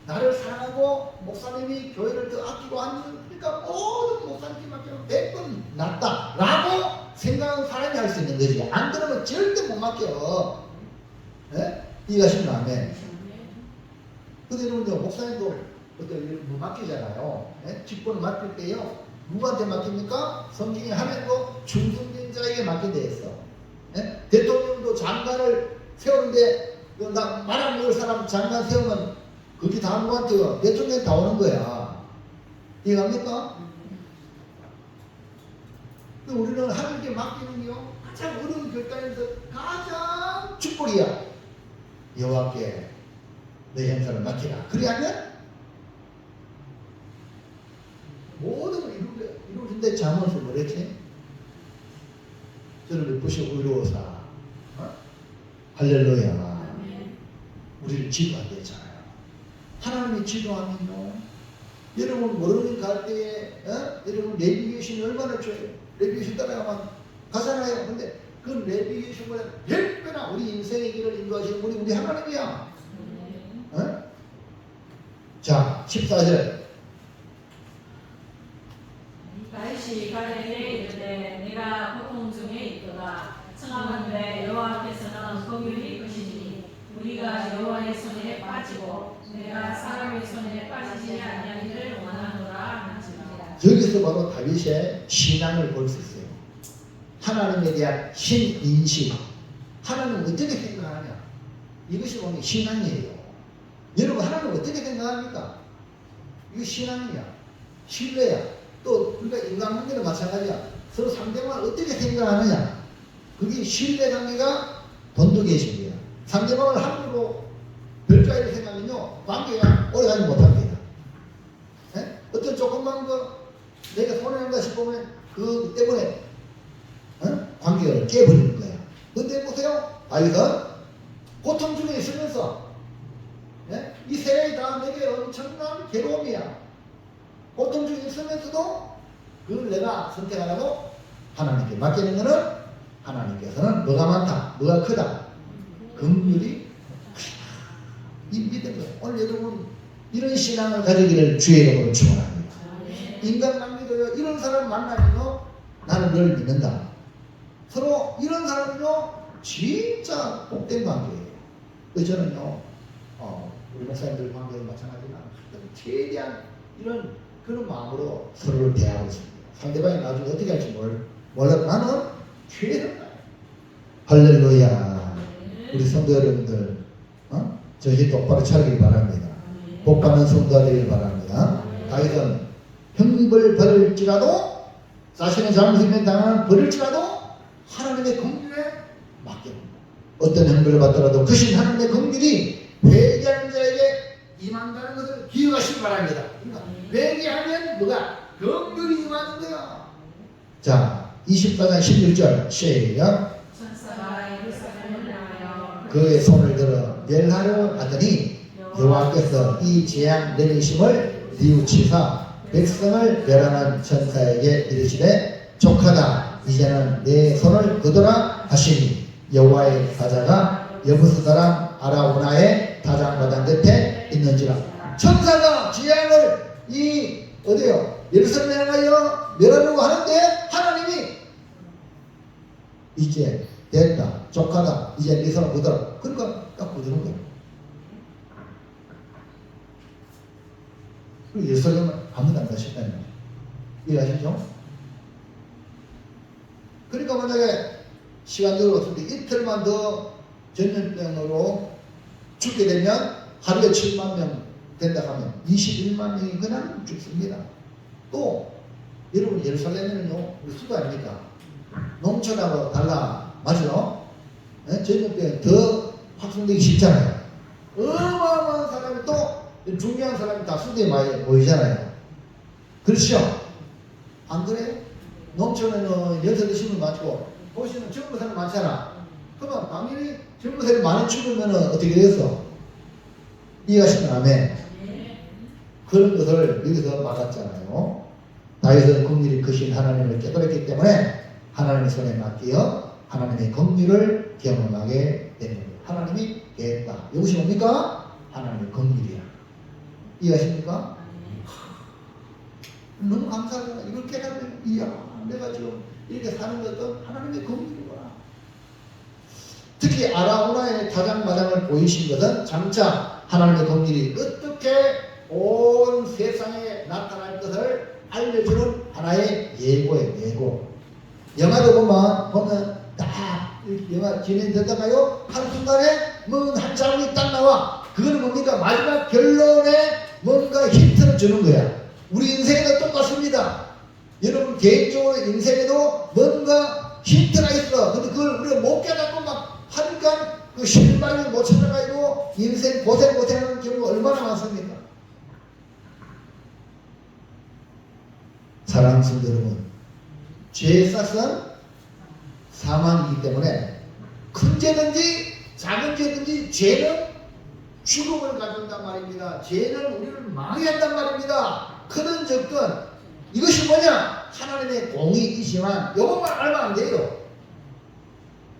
나를 사랑하고 목사님이 교회를 더 아끼고 하는 그러니까 모든 목사님께 맡기면 100번 낫다라고 생각하는 사람이 할 수 있는 거지. 안 그러면 절대 못 맡겨. 이해하시면 아멘. 근데 여러분들 목사님도 어떤 뭐 맡기잖아요. 직분을 맡길 때요. 누구한테 맡깁니까? 성경에 하나님도 충성된 자에게 맡긴다 했어. 대통령도 장관을 세우는데 나 말 안 먹을 사람 장관 세우면 그게 다 누구한테요? 대통령이 다 오는 거야. 이해갑니까? 우리는 하나님께 맡기는요 가장 어려운 결단에서 가장 축복이야. 여호와께 내 형사를 맡기라. 그리하면 모든 걸 이루는데 잠언서 뭐랬지? 저를 보시고 의로워사. 할렐루야. 우리를 지도하게 되잖아요. 하나님이 지도하면요. 여러분 모르는 갈 때에 여러분 내비게이션이 얼마나 좋아요. 내비게이션 따라가면 가잖아요. 근데 그 내비게이션보다 100배나 우리 인생의 길을 인도하시는 분이 우리 하나님이야. 자 14절. 다윗이 가데에 이르되 내가 고통 중에 있도다. 청하건대 여호와께서는 긍휼히 이끄시니 우리가 여호와의 손에 빠지고 내가 사람의 손에 빠지지 아니하기를 원하노라 하시니라. 여기서 바로 다윗의 신앙을 볼 수 있어요. 하나님에 대한 신인식. 하나님은 어떻게 생각하냐? 이것이 보면 신앙이에요. 여러분 하나님은 어떻게 생각합니까? 이거 신앙이야. 신뢰야. 또 우리가 인간관계도 마찬가지야. 서로 상대방을 어떻게 생각하느냐? 그게 신뢰관계가 돈독해진 거야. 상대방을 함부로 별자리로 생각하면요 관계가 오래가지 못합니다. 어떤 조금만 내가 손해낸다 싶으면 그 때문에 관계가 깨버리는 거야. 근데 보세요. 다윗은 고통 중에 있으면서 이 세상이 다 내게 엄청난 괴로움이야. 고통 중에 있으면서도 그걸 내가 선택하라고 하나님께 맡기는 것은 하나님께서는 뭐가 많다, 뭐가 크다, 긍휼이 이 믿는 거예요. 오늘 여러분 이런 신앙을 가지기를 주의 이름으로 축원합니다. 인간관계도요 이런 사람 만나면요 나는 널 믿는다. 서로 이런 사람은요 진짜 복된 관계예요. 그래서 저는요 우리 목사님들 관계도 마찬가지지만 최대한 이런 그런 마음으로 서로를 대하고 있습니다. 상대방이 나중에 어떻게 할지 몰라. 나는 최선을 다해. 할렐루야. 우리 성도 여러분들, 정신 똑바로 차리기 바랍니다. 복 받는 성도가 되길 바랍니다. 다윗은 형벌 받을지라도 자신의 잘못을 당한 벌일지라도 하나님의 긍휼에 맡겨. 어떤 형벌을 받더라도 그 신 하나님의 긍휼이 회개하는 자에게 임한다는 것을 기억하시기 바랍니다. 그러니까 회개하면 뭐가? 긍휼이 임하는 거야. 자, 24장 16절 시작. 천사가 예루살렘을 향하여 그의 손을 들어 멸하려 하더니 여호와께서 이 재앙 내리심을 뉘우치사 백성을 멸하는 천사에게 이르시되 족하다 이제는 내 손을 거두라 하시니 여호와의 사자가 여부스 사람 아라우나의 다장마당 끝에 있는지라. 천사가 재앙을 어디요? 예루살렘에 향하여 멸하려고 하는데 하나님이 이제 됐다, 족하다, 이제 네 손을 거두라. 그러니까 딱 거두는 거예요. 그리고 예루살렘은 아무도 안 가셨다는 거예요. 이해하시죠? 그러니까 만약에 시간적으로 봤을 때 이틀만 더 전염병으로 죽게 되면 하루에 7만 명 된다 하면 21만 명이 그냥 죽습니다. 또 여러분 예루살렘에는요 우리 수도 아닙니까? 농촌하고 달라. 맞죠? 네? 전염병이 더 확산되기 쉽잖아요. 어마어마한 사람이 또 중요한 사람이 다 수도에 많이 모이잖아요. 그렇죠? 안 그래요? 농촌에는 연세대 신문 많고 도시는 젊은 사람 많잖아. 그러면 당연히 젊은 사람이 많이 죽으면 어떻게 되겠어? 이해하시면 아멘. 그런 것을 여기서 막았잖아요. 다윗은 긍휼이 크신 하나님을 깨달았기 때문에 하나님의 손에 맡겨 하나님의 긍휼을 경험하게 되는 거예요. 하나님이 했다. 이것이 뭡니까? 하나님의 긍휼이야. 이해하십니까? 너무 감사하잖아. 이걸 깨달으면 이야 내가 지금 이렇게 사는 것도 하나님의 긍휼이구나. 특히 아라우나의 다장마당을 보이신 것은 장차 하나님의 긍휼이 어떻게 온 세상에 나타날 것을 알려주는 하나의 예고예요. 예고. 영화도 보면 딱 영화 진행되다가요 한순간에 한 자국이 딱 나와. 그거는 뭡니까? 마지막 결론에 뭔가 힌트를 주는 거야. 우리 인생에도 똑같습니다. 여러분 개인적으로 인생에도 뭔가 힌트가 있어. 근데 그걸 우리가 못 깨닫고 막 하니까 그 실마리를 못 찾아가지고 인생 고생하는 경우가 얼마나 많습니까? 사랑하는 성도 여러분, 죄의 싹은 사망이기 때문에 큰 죄든지 작은 죄든지 죄는 죽음을 가져온단 말입니다. 죄는 우리를 망해한단 말입니다. 크든 적든 이것이 뭐냐? 하나님의 공의이지만 이것만 알면 안 돼요.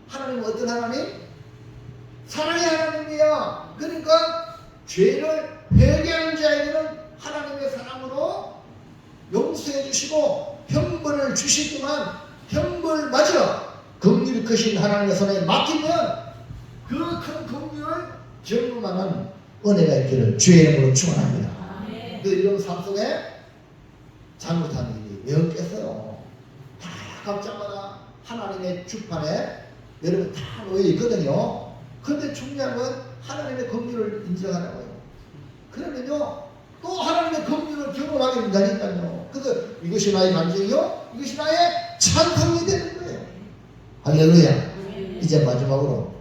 하나님은 어떤 하나님? 사랑의 하나님이야. 그러니까 죄를 회개하는 자에게는 하나님의 사랑으로 용서해 주시고 형벌을 주시지만 형벌마저 긍휼이 크신 하나님의 손에 맡기면 그 큰 긍휼을 경험하는 은혜가 있기를 주의 이름으로 축원합니다. 그 이런 삶 속에 잘못한 일이 왜 없겠어요? 다 각자마다 하나님의 주판에 여러분 다 놓여 있거든요. 그런데 중요한 건 하나님의 긍휼을 인정하라고요. 그러면요 또 하나님의 긍휼을 경험하게 된다니까요. 그래서 이것이 나의 간증이요, 이것이 나의 찬송이 되는 거예요. 할렐루야. 이제 마지막으로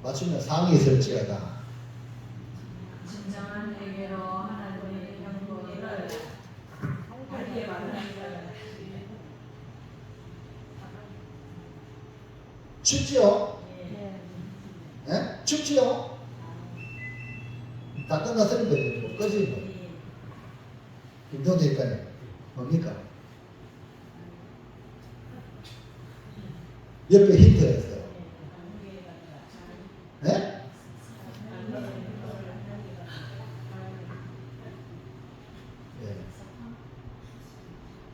맞추면 상이 있을지어다. 진정한 회개로 하나님의 영광을 밝게 말합니다. 춥지요? 네. 예? 춥지요? 다 끝났으니까 뭐 꺼지 뭐. 김동대니까요. 뭡니까? 옆에 힌트가 있어요. 예?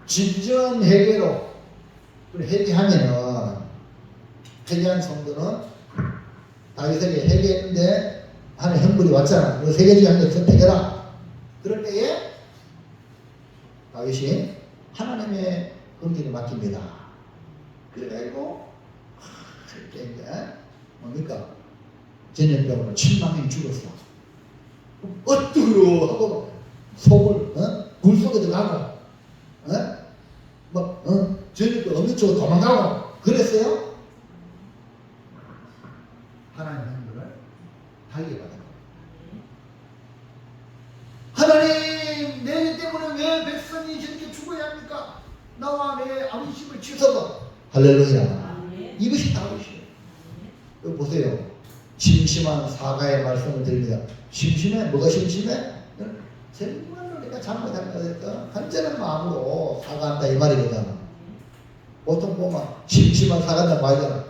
진정한 회개로 회개하면은 회개한 성도는 다윗에게 회개했는데 하는 형벌이 왔잖아. 그 세 개 중에 한 개 선택해라. 그럴 때에 다윗이 하나님의 긍휼을 맡깁니다. 그래가지고 이제 뭡니까? 전염병으로 7만 명이 죽었어. 어쩌요 하고 속을 굴 속에 들어가고 전염병 없는 쪽으로 도망가고 그랬어요? 하나님 행동을 달게 받아요. 하나님 내 때문에 왜 백성이 저렇게 죽어야 합니까? 나와 내 아버지심을 취소가 할렐루야. 이것이 다윗이에요. 여기 보세요. 심심한 사과의 말씀을 드립니다. 심심해? 뭐가 심심해? 정말로 내가 잘못한 거니까 간절한 마음으로 사과한다 이 말이거든. 보통 보면 심심한 사과한다 말이잖아.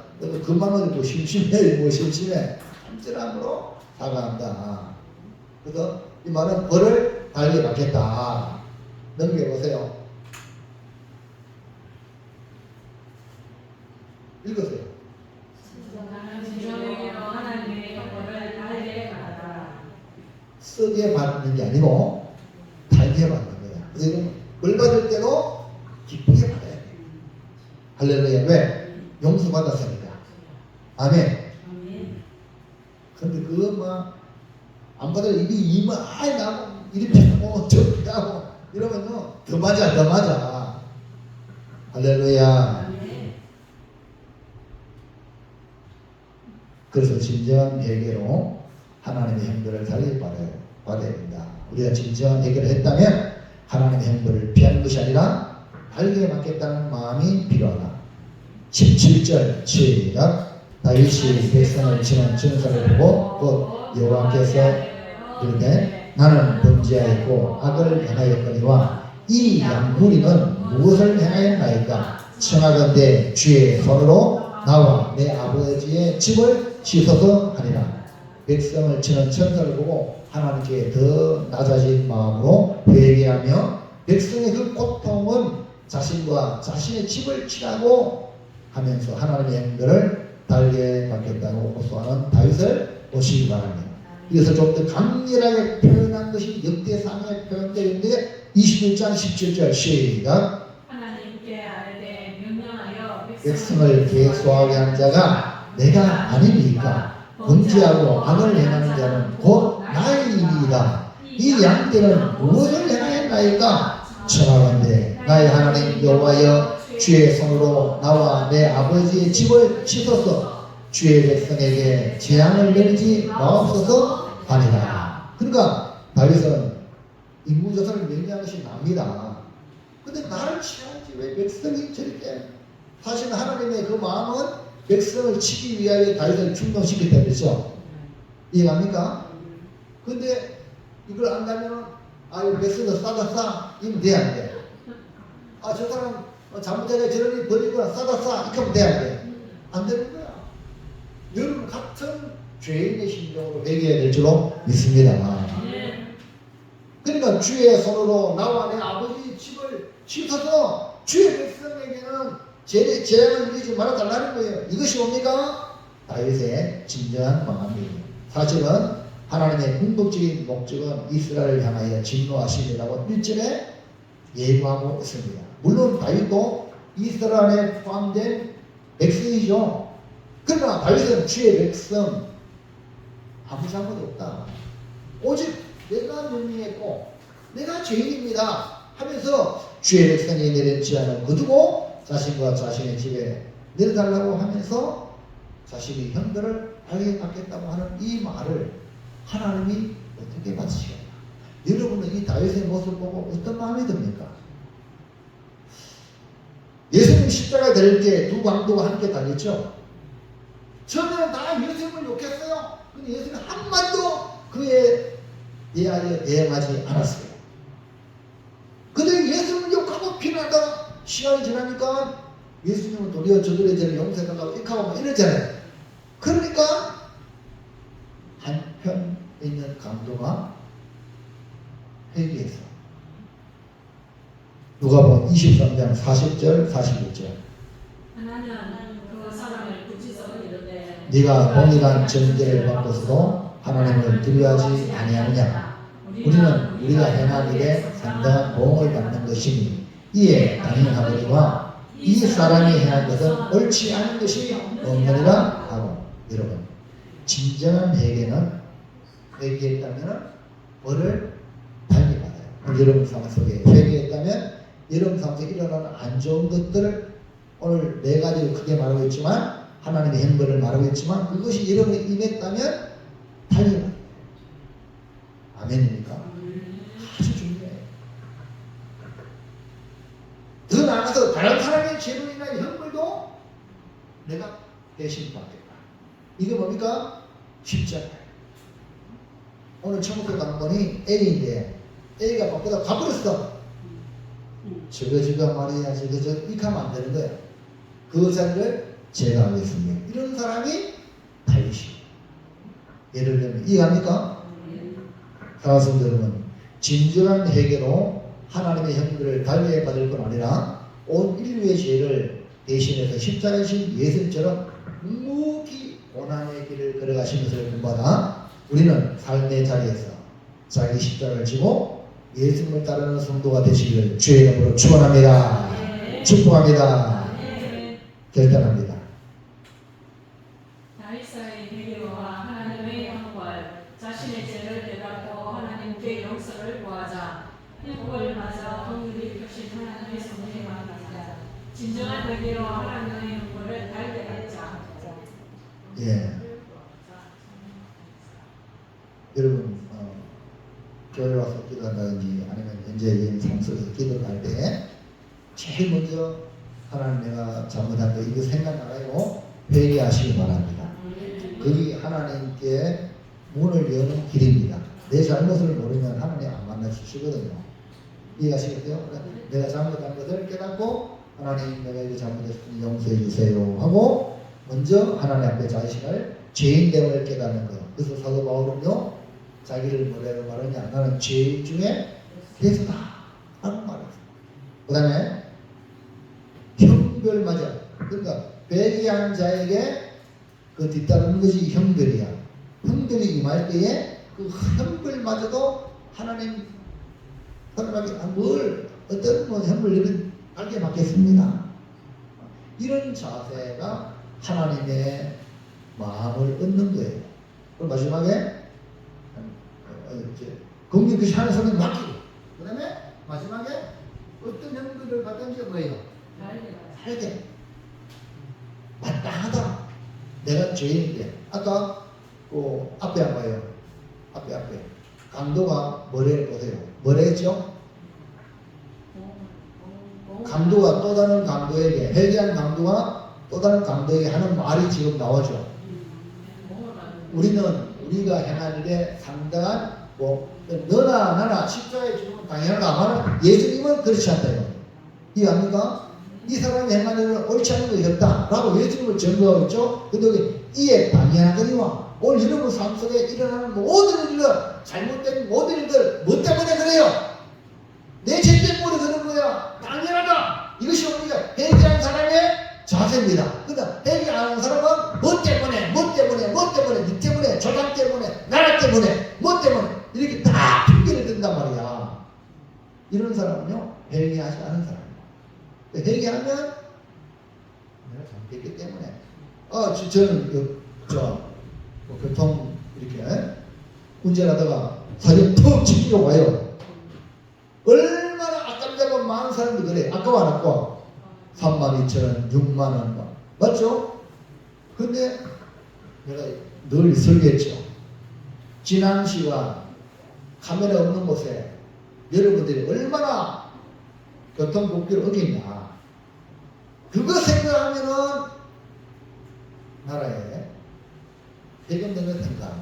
그만 어디고 심심해 뭐 심심해 간절함으로 사과한다. 그래서 이 말은 벌을 달게 받겠다. 넘겨보세요. 읽으세요. 쓰게 받는 게 아니고 달게 받는 거야. 그래서 벌 받을 때도 기쁘게 받아야 돼. 할렐루야. 왜? 용서 받았으니까. 아멘. 근데 그거 막 안 받을 일이 이마에 나고 이리 펴고 저리 가고 이러면요 더 맞아. 할렐루야. 그래서 진정한 회개로 하나님의 형벌을 달리 받아야 된다. 우리가 진정한 회개를 했다면 하나님의 형벌을 피하는 것이 아니라 달게 받겠다는 마음이 필요하다. 17절 시작. 다윗이 백성을 치는 전사를 보고 곧 여호와께서 이르되 나는 범죄하였고 악을 행하였거니와 이 양무리는 무엇을 행하였나이까? 청하건대 주의 손으로 나와 내 아버지의 집을 씻어서 하리라. 백성을 치는 천사를 보고 하나님께 더 낮아진 마음으로 회개하며 백성의 그 고통은 자신과 자신의 집을 치라고 하면서 하나님의 행동을 달게 받겠다고 호소하는 다윗을 보시기 바랍니다. 그래서 좀 더 강렬하게 표현한 것이 역대상에 표현되어 있는데 21장 17절 시작. 하나님께 아뢰되 명령하여 백성을 계속하게 한 자가 내가 아니니까 범죄하고 악을 행하는 자는 곧 나이니이다. 이 양떼는 무엇을 행하였나이까? 청하건대 나의 하나님 여호와여 주의 손으로 나와 내 아버지의 집을 씻어서 주의 백성에게 재앙을 내리지 마옵소서 하니라. 그러니까 다윗은 인구조사를 명령한 것이 납니다. 근데 나를 치야지 왜 백성이 저렇게 사실 하나님의 그 마음은 백성을 치기 위하여 다윗을 충동시켰다 그랬죠. 이해갑니까? 근데 이걸 안다면 이 백성을 싸다 싸 이러면 돼 안 돼? 저 사람 잘못해가 저러니 버리거나 싸다 싸 이렇게 하면 돼 안 돼? 안 되는 거야. 여러분 같은 죄인의 심정으로 회개해야 될 줄로 믿습니다. 그러니까 주의 손으로 나와 내 아버지 집을 씻어서 주의 백성에게는 재앙을 일으키지 말아달라는 거예요. 이것이 뭡니까? 다윗의 진정한 마음이에요. 사실은 하나님의 궁극적인 목적은 이스라엘을 향하여 진노하심이라고 1절에 예고하고 있습니다. 물론 다윗도 이스라엘에 포함된 백성이죠. 그러나 다윗은 주의 백성 아무 잘못 없다. 오직 내가 명령했고 내가 죄인입니다 하면서 주의 백성이 내린 제안을 거두고 자신과 자신의 집에 내려달라고 하면서 자신이 형벌을 달게 받겠다고 하는 이 말을 하나님이 어떻게 받으시겠나? 여러분은 이 다윗의 모습을 보고 어떤 마음이 듭니까? 예수님 십자가 될 때 두 강도가 함께 달렸죠? 처음에는 다 예수님을 욕했어요. 근데 예수님은 한마디도 그에 대하여 대응하지 않았어요. 근데 예수님을 욕하고 비난하다 시간이 지나니까 예수님은 도리어 저들의 죄를 용서해달라고 이렇게 이러잖아요. 그러니까 한편 있는 강도가 회개했어. 누가복음 23장 40절 41절. 하나는 그 사람을 굳이서 이르되 네가 동일한 정죄를 받고서도 하나님을 두려워하지 아니하느냐. 우리는 우리가 행한 일에 상당한 보응을 받는 것이니 이에 당연하거니와 이 사람이 행한 것은 옳지 않은 것이 없느니라 하고. 여러분, 진정한 회개는 회개했다면 벌을 달리 받아요. 여러분 삶 속에 회개했다면 여러분 삶 속에 일어나는 안 좋은 것들을 오늘 네 가지로 크게 말하고 있지만 하나님의 형벌을 말하고 있지만 그것이 여러분이 임했다면 달리 받아요. 아멘입니까? 아주 중요해요. 더 나아가서 다른 사람의 죄로 인한 형벌도 내가 대신 받겠다. 이게 뭡니까? 십자가예요. 오늘 천국에 가는 분이 A인데 A가 바쁘다 가버렸어. 저거 말이야 저거 이렇게 하면 안 되는 거야. 그 자리를 제가 하겠습니다. 이런 사람이 다윗이. 예를 들면 이해합니까? 사랑하는 여러분, 진정한 회개로 하나님의 형벌을 달리 받을 뿐 아니라 온 인류의 죄를 대신해서 십자가에 신 예수님처럼 묵묵히 고난의 길을 걸어가신 것을 본받아 우리는 삶의 자리에서 자기 십자가를 지고 예수님을 따르는 성도가 되시기를 주의 이름으로 축원합니다. 축복합니다. 결단합니다. 다윗의 회개와 하나님의 형벌, 자신의 죄를 깨닫고 하나님께 용서를 구하자. 형벌을 맞아 긍휼히 여기신 하나님의 성령에 맡기자. 진정한 회개로 하나님의 형벌을 달게 하자. 예. 여러분, 교회 와서 기도한다든지 아니면 현재 삶 속에서 기도를 할 때 제일 먼저 하나님 내가 잘못한 거 이거 생각나가지고 회개하시기 바랍니다. 그게 하나님께 문을 여는 길입니다. 내 잘못을 모르면 하나님 안 만나주시거든요. 이해하시겠어요? 내가 잘못한 것을 깨닫고 하나님 내가 이거 잘못했으니 용서해 주세요 하고 먼저 하나님 앞에 자신을 죄인됨을 깨닫는 것. 그래서 사도 바울은요 자기를 뭐라고 말하냐 나는 죄인 중에 예수다 하는 말을 했어요. 그 다음에 형벌 맞아. 그러니까 회개한 자에게 그 뒤따르는 것이 형벌이야. 형벌이 임할 때에 그 형벌마저도 하나님 하나님께 뭘 어떤 뭐 형벌을 알게 받겠습니다. 이런 자세가 하나님의 마음을 얻는 거예요. 그럼 마지막에 공기 그 하는 소리는 맡기고 그 다음에 마지막에 어떤 형벌을 받든지 뭐예요? 살게 마땅하다. 내가 죄인인데 아까 그 앞에 한 거예요. 앞에 강도가 뭐래 보세요. 뭐래 했죠? 강도가 또 다른 강도에게 회개한 강도가 또 다른 강도에게 하는 말이 지금 나오죠. 우리가 행한 일에 상당한 너나 나나 십자가에 죽으면 당연하다. 예수님은 그렇지 않다. 이해합니까? 이 사람이 행한 일은 옳지 않은 것이 없다 라고 예수님을 증거하고 있죠. 근데 이에 당연하거니와 오늘 여러분 삶 속에 일어나는 모든 일들 잘못된 모든 일들 뭐 때문에 그래요? 내 죄 때문에 그런 거야. 당연하다. 이것이 우리가 회개한 사람의 자세입니다. 그러니까 회개 안 하는 사람은 뭐 때문에 니 때문에 조상 때문에 나라 때문에 뭐 때문에 이렇게 다 핑계를 댄단 말이야. 이런 사람은요 회개하지 않은 사람이에요. 회개하면 내가 잘못했기 때문에 저는 교통 이렇게 운전하다가 사진 턱 치기가 와요. 얼마나 아깝다고 많은 사람들이 그래. 아까워 안 아까워? 32,000원 60,000원 맞죠? 근데 내가 늘 설계했죠. 지난 시간 카메라 없는 곳에 여러분들이 얼마나 교통법규를 어기냐. 그거 생각하면은 나라에 세금 내는 생각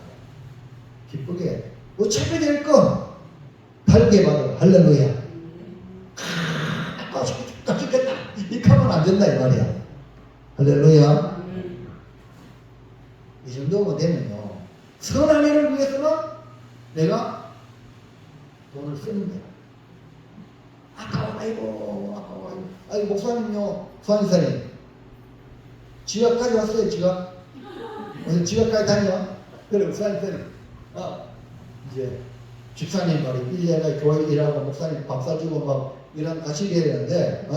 기쁘게 어차피 될 건 달게 받아. 할렐루야. 아까 죽다 죽겠다 이렇게 하면 안 된다 이 말이야. 할렐루야. 이 정도면 되면요 선한 일을 위해서는 내가 돈을 쓰는 거야. 아까워. 아이고 목사님요 수환이사님 지각까지 왔어요. 지각 오늘 지각까지 다녀. 그래 수환이사님 이제 집사님 말이 1년에 교회 일하고 목사님 밥 사주고 막 이런 같이 일해야 되는데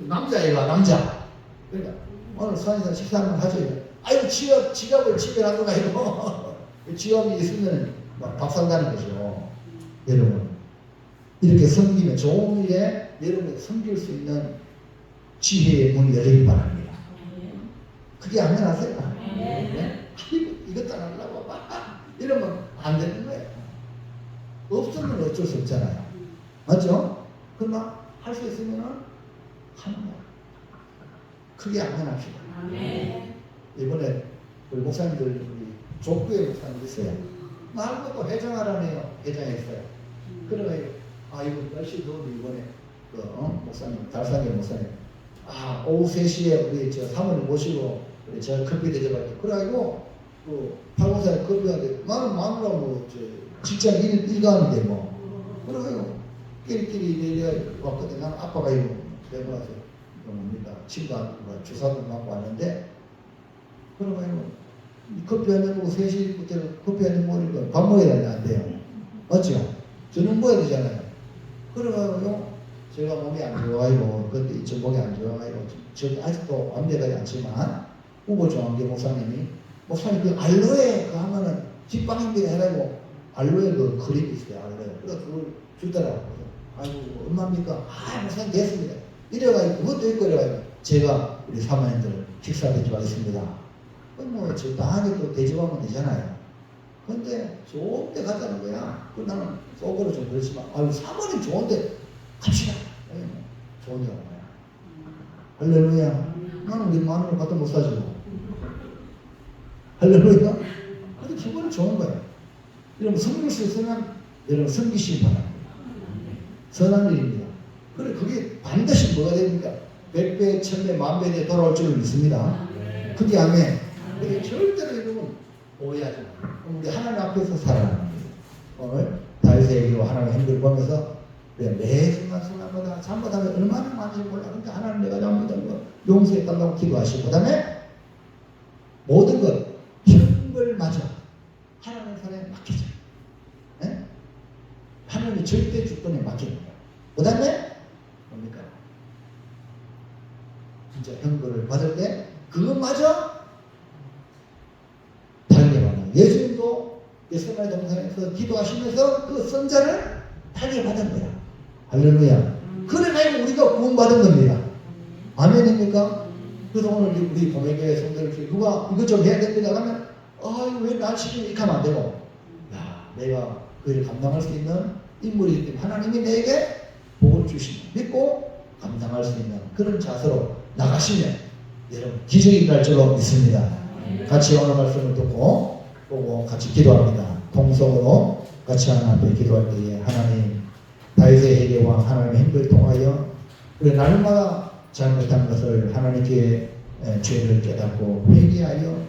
남자애가 남자. 그러니까 오늘 수환이가 식사를 하죠. 아이고 지갑을 집에 놔두고 아이고 지갑이 있으면 막 밥 산다는 거죠. 여러분 이렇게 섬기면 좋은 일에 여러분이 섬길 수 있는 지혜의 문이 열리기 바랍니다. 그게 안 되나세요? 네? 아이고 이것도 안 하려고 이러면 안 되는 거예요. 없으면 어쩔 수 없잖아요. 맞죠? 그러나 할 수 있으면 하는 거야. 크게 안 합시다. 이번에 우리 목사님들 우리 족구의 목사님 있어요. 아무것도 회장하라네요. 회장했어요. 그러면 이거 날씨 더운데 이번에 목사님 달상계 목사님 오후 3시에 우리 저 사모님 모시고 우리 저 커피 대접할게. 그래가지고 그 팔공사에 커피하는데 나는 마누라고 직장 일가는데 뭐 그래가지고 끼리끼리 내려 왔거든. 나는 아빠가 이거 내고 나서 뭡니까 친구 주사도 맞고 왔는데 그러가지고 커피 한잔 먹고 3시부터 커피 한잔 먹으니까 밥 먹어야 되는데 안 돼요. 맞죠? 저녁 먹어야 되잖아요. 그래가지고 제가 몸이 안 좋아가지고 그때 저 목이 안 좋아가지고 저기 아직도 완벽하지 않지만 우보종한계 목사님이 목사님 그 알로에 그 하면은 뒷방향들이 해가지고 알로에 그 그림이 있어요. 알로에. 그래서 그걸 주더라고요. 아이고 얼마입니까? 목사님 됐습니다. 이래가지고 그것도 있고 이래가지고 제가 우리 사모님들 식사 대접하겠습니다. 뭐 적당하게 또 대접하면 되잖아요. 근데 좋은 데 가자는 거야. 그 나는 속으로 좀 그렇지만 사모님 좋은데 갑시다. 좋은 데가 뭐야. 할렐루야. 나는 우리 마누라 갖다 못 사주고. 할렐루야. 근데 기분은 좋은 거예요. 여러분 섬길 수 있으면 여러분 섬기시기 바랍니다. 선한 일입니다. 그래 그게 반드시 뭐가 됩니까? 100배, 1000배, 만배에 돌아올 줄을 믿습니다. 그게 아멘. 그게 절대로 여러분 오해하지 마세요. 우리 하나님 앞에서 살아가는 거예요. 오늘 다윗의 얘기로 하나님의 행동을 보면서 매 순간마다 잘못하면 얼마나 많은지 몰라. 그러니까 하나님 내가 잘못한 용서해달라고 기도하시고 그 다음에 모든 것 형벌마저 하나님 손에 맡기자. 네? 하나님의 절대 주권에 맡기는 거예요. 그 다음에 뭡니까? 진짜 형벌을 받을 때 그것마저 달려받는 예수님도 예수님의 동산에서 기도하시면서 그 선자를 달려받은 거야. 할렐루야. 그래가지고 우리가 구원받은 겁니다. 아멘입니까? 그래서 오늘 우리 보배교회 성도들 누가 이것 좀 해야 됩니다 하면 왜 날 시키면 이렇게 하면 안 되고 내가 그 일을 감당할 수 있는 인물이기 때문에 하나님이 내게 복을 주시면 믿고 감당할 수 있는 그런 자세로 나가시면 여러분 기적이 일어날 줄로 믿습니다. 같이 오늘 말씀을 듣고 보고 같이 기도합니다. 통성으로 같이 하나님 앞에 기도할 때에 하나님 다윗의 회개와 하나님의 힘을 통하여 우리 날마다 잘못한 것을 하나님께 죄를 깨닫고 회개하여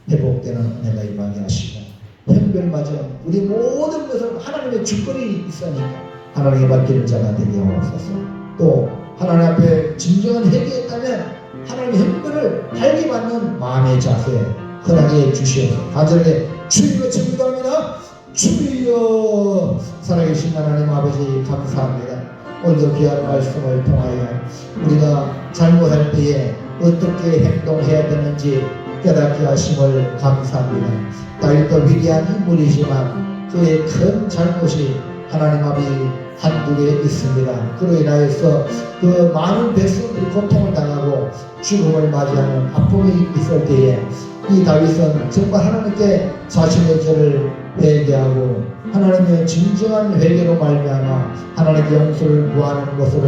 회복되는 은혜가 임하게 하시고 형별마저 우리 모든 것을 하나님의 주권이 있으니까 하나님의 맡기는 자가 되게 하옵소서. 또 하나님 앞에 진정한 회개했다면 하나님의 형벌을 달기받는 마음의 자세 흔하게 주시옵소서. 간절하게 주여 기도합니다. 주여 살아계신 하나님 아버지 감사합니다. 오늘도 귀한 말씀을 통하여 우리가 잘못할 때에 어떻게 행동해야 되는지 깨닫게 하심을 감사합니다. 다윗도 위대한 인물이지만 그의 큰 잘못이 하나님 아버지 한두 개 있습니다. 그로 인하여서 그 많은 백성들이 고통을 당하고 죽음을 맞이하는 아픔이 있을 때에 이 다윗은 정말 하나님께 자신의 죄를 회개하고 하나님의 진정한 회개로 말미암아 하나님의 용서를 구하는 것을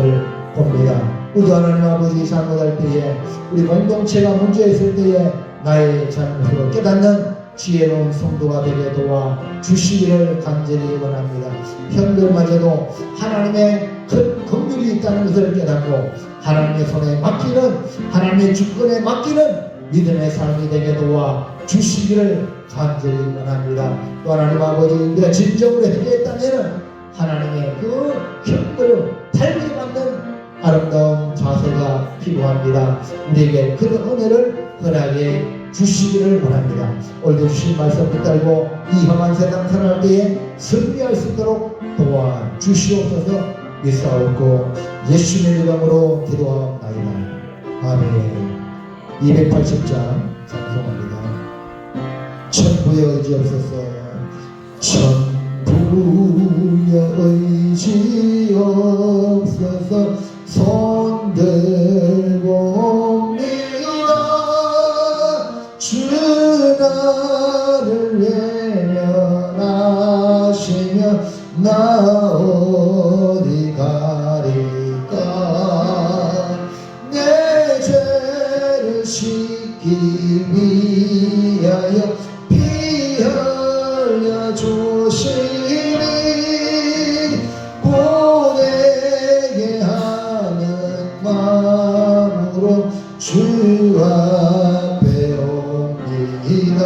봅니다. 우리 하나님 아버지 잘못할 때에 우리 공동체가 문제 있을 때에 나의 잘못을 깨닫는 지혜로운 성도가 되게 도와 주시기를 간절히 원합니다. 현들마저도 하나님의 큰 긍휼이 있다는 것을 깨닫고 하나님의 손에 맡기는 하나님의 주권에 맡기는 믿음의 삶이 되게 도와 주시기를 간절히 원합니다. 또 하나님 아버지 우리가 진정으로 회개했다면 하나님의 그 형벌을 달게 받는 아름다운 자세가 필요합니다. 우리에게 그런 은혜를 허락해 주시기를 원합니다. 오늘도 주신 말씀 붙들고 이 험한 세상 살아갈 때에 승리할 수 있도록 도와주시옵소서. 믿사옵고 예수님의 이름으로 기도하옵나이다. 나이다. 아멘. 280장 찬송합니다. 천부의 의지 없어서 천부의 의지 없어서 손들고 옵니다. 주 나를 외면하시며 나 어디 가리까. 내 죄를 씻기 위하여 피 흘려 주시니 고되게 하는 마음으로 주 앞에 옵니다.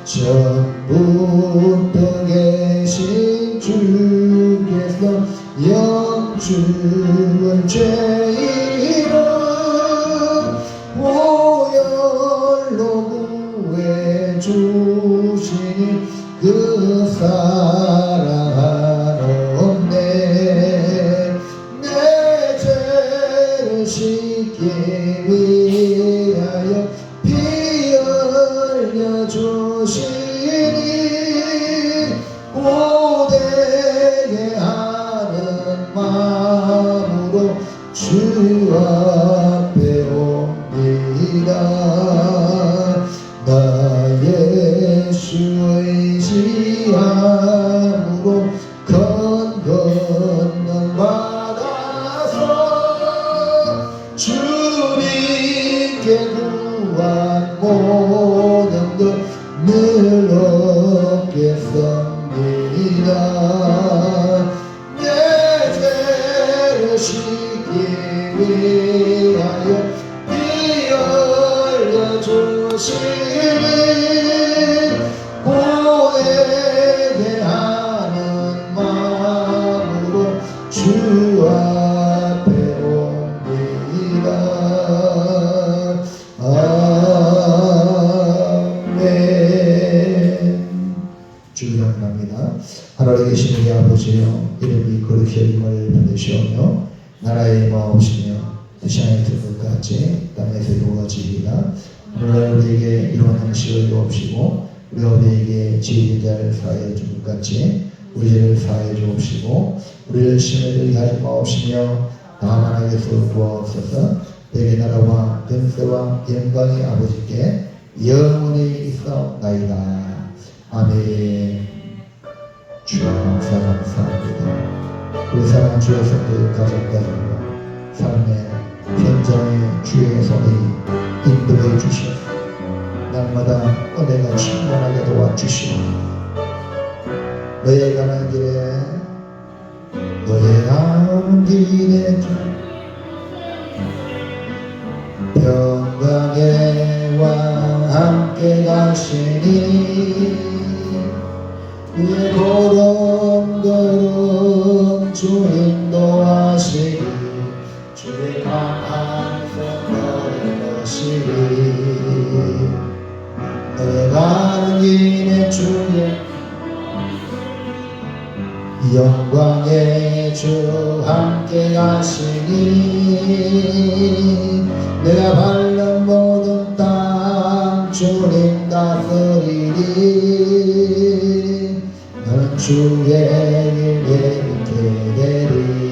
전부터 계신 주께서 영주를 죄인을 보혈로 구해 주시니 그 사랑하옵네. 내 죄를 씻기 위하여 피 흘려 주시니 고되게 하는 마음으로 주 앞에 옵니다. 나 예수 의지함으로 건강 받아서 주님께 구한 모든 것 늘 얻겠습니다. 내 죄를 씻기 위하여 피 흘려 주시니 고되게 하는 마음으로 주 앞에 옵니다. 아멘. 주기도합니다. 하늘에 계신 우리 아버지여, 이름이 거룩히 여김을 받으시오며 나라의 마옵시며 세상에 있을 것 같이 땅에서 이루어지리라. 오늘날 우리에게 이러한 양식을 주옵시고 우리 어디에게 지은 자를 사하여 준 것 같이 우리 죄를 사하여 주옵시고 우리를 시험에 들게 하지 마옵시며 다만 하게서 구하옵소서. 내게 나라와 권세와 영광의 아버지께 영원히 있사옵나이다. 아멘. 주여 감사합니다. 우리 사랑하는 주의 성도들 가정가정과 삶의 현장의 주의 손이 인도해 주시옵소서. 날마다 은혜가 충만하게 도와주시옵소서. 너의 가는 길에 너의 가는 길에 평강의 왕 함께 가시니 내 걸음걸음 주 인도하시니 주의 강한 손 너의 것이니 너의 가는 길에 주의 영광의 주 함께 가시니 내가 밟는 모든 땅 주님 다스리니 넌 주의 길에 있게 되리.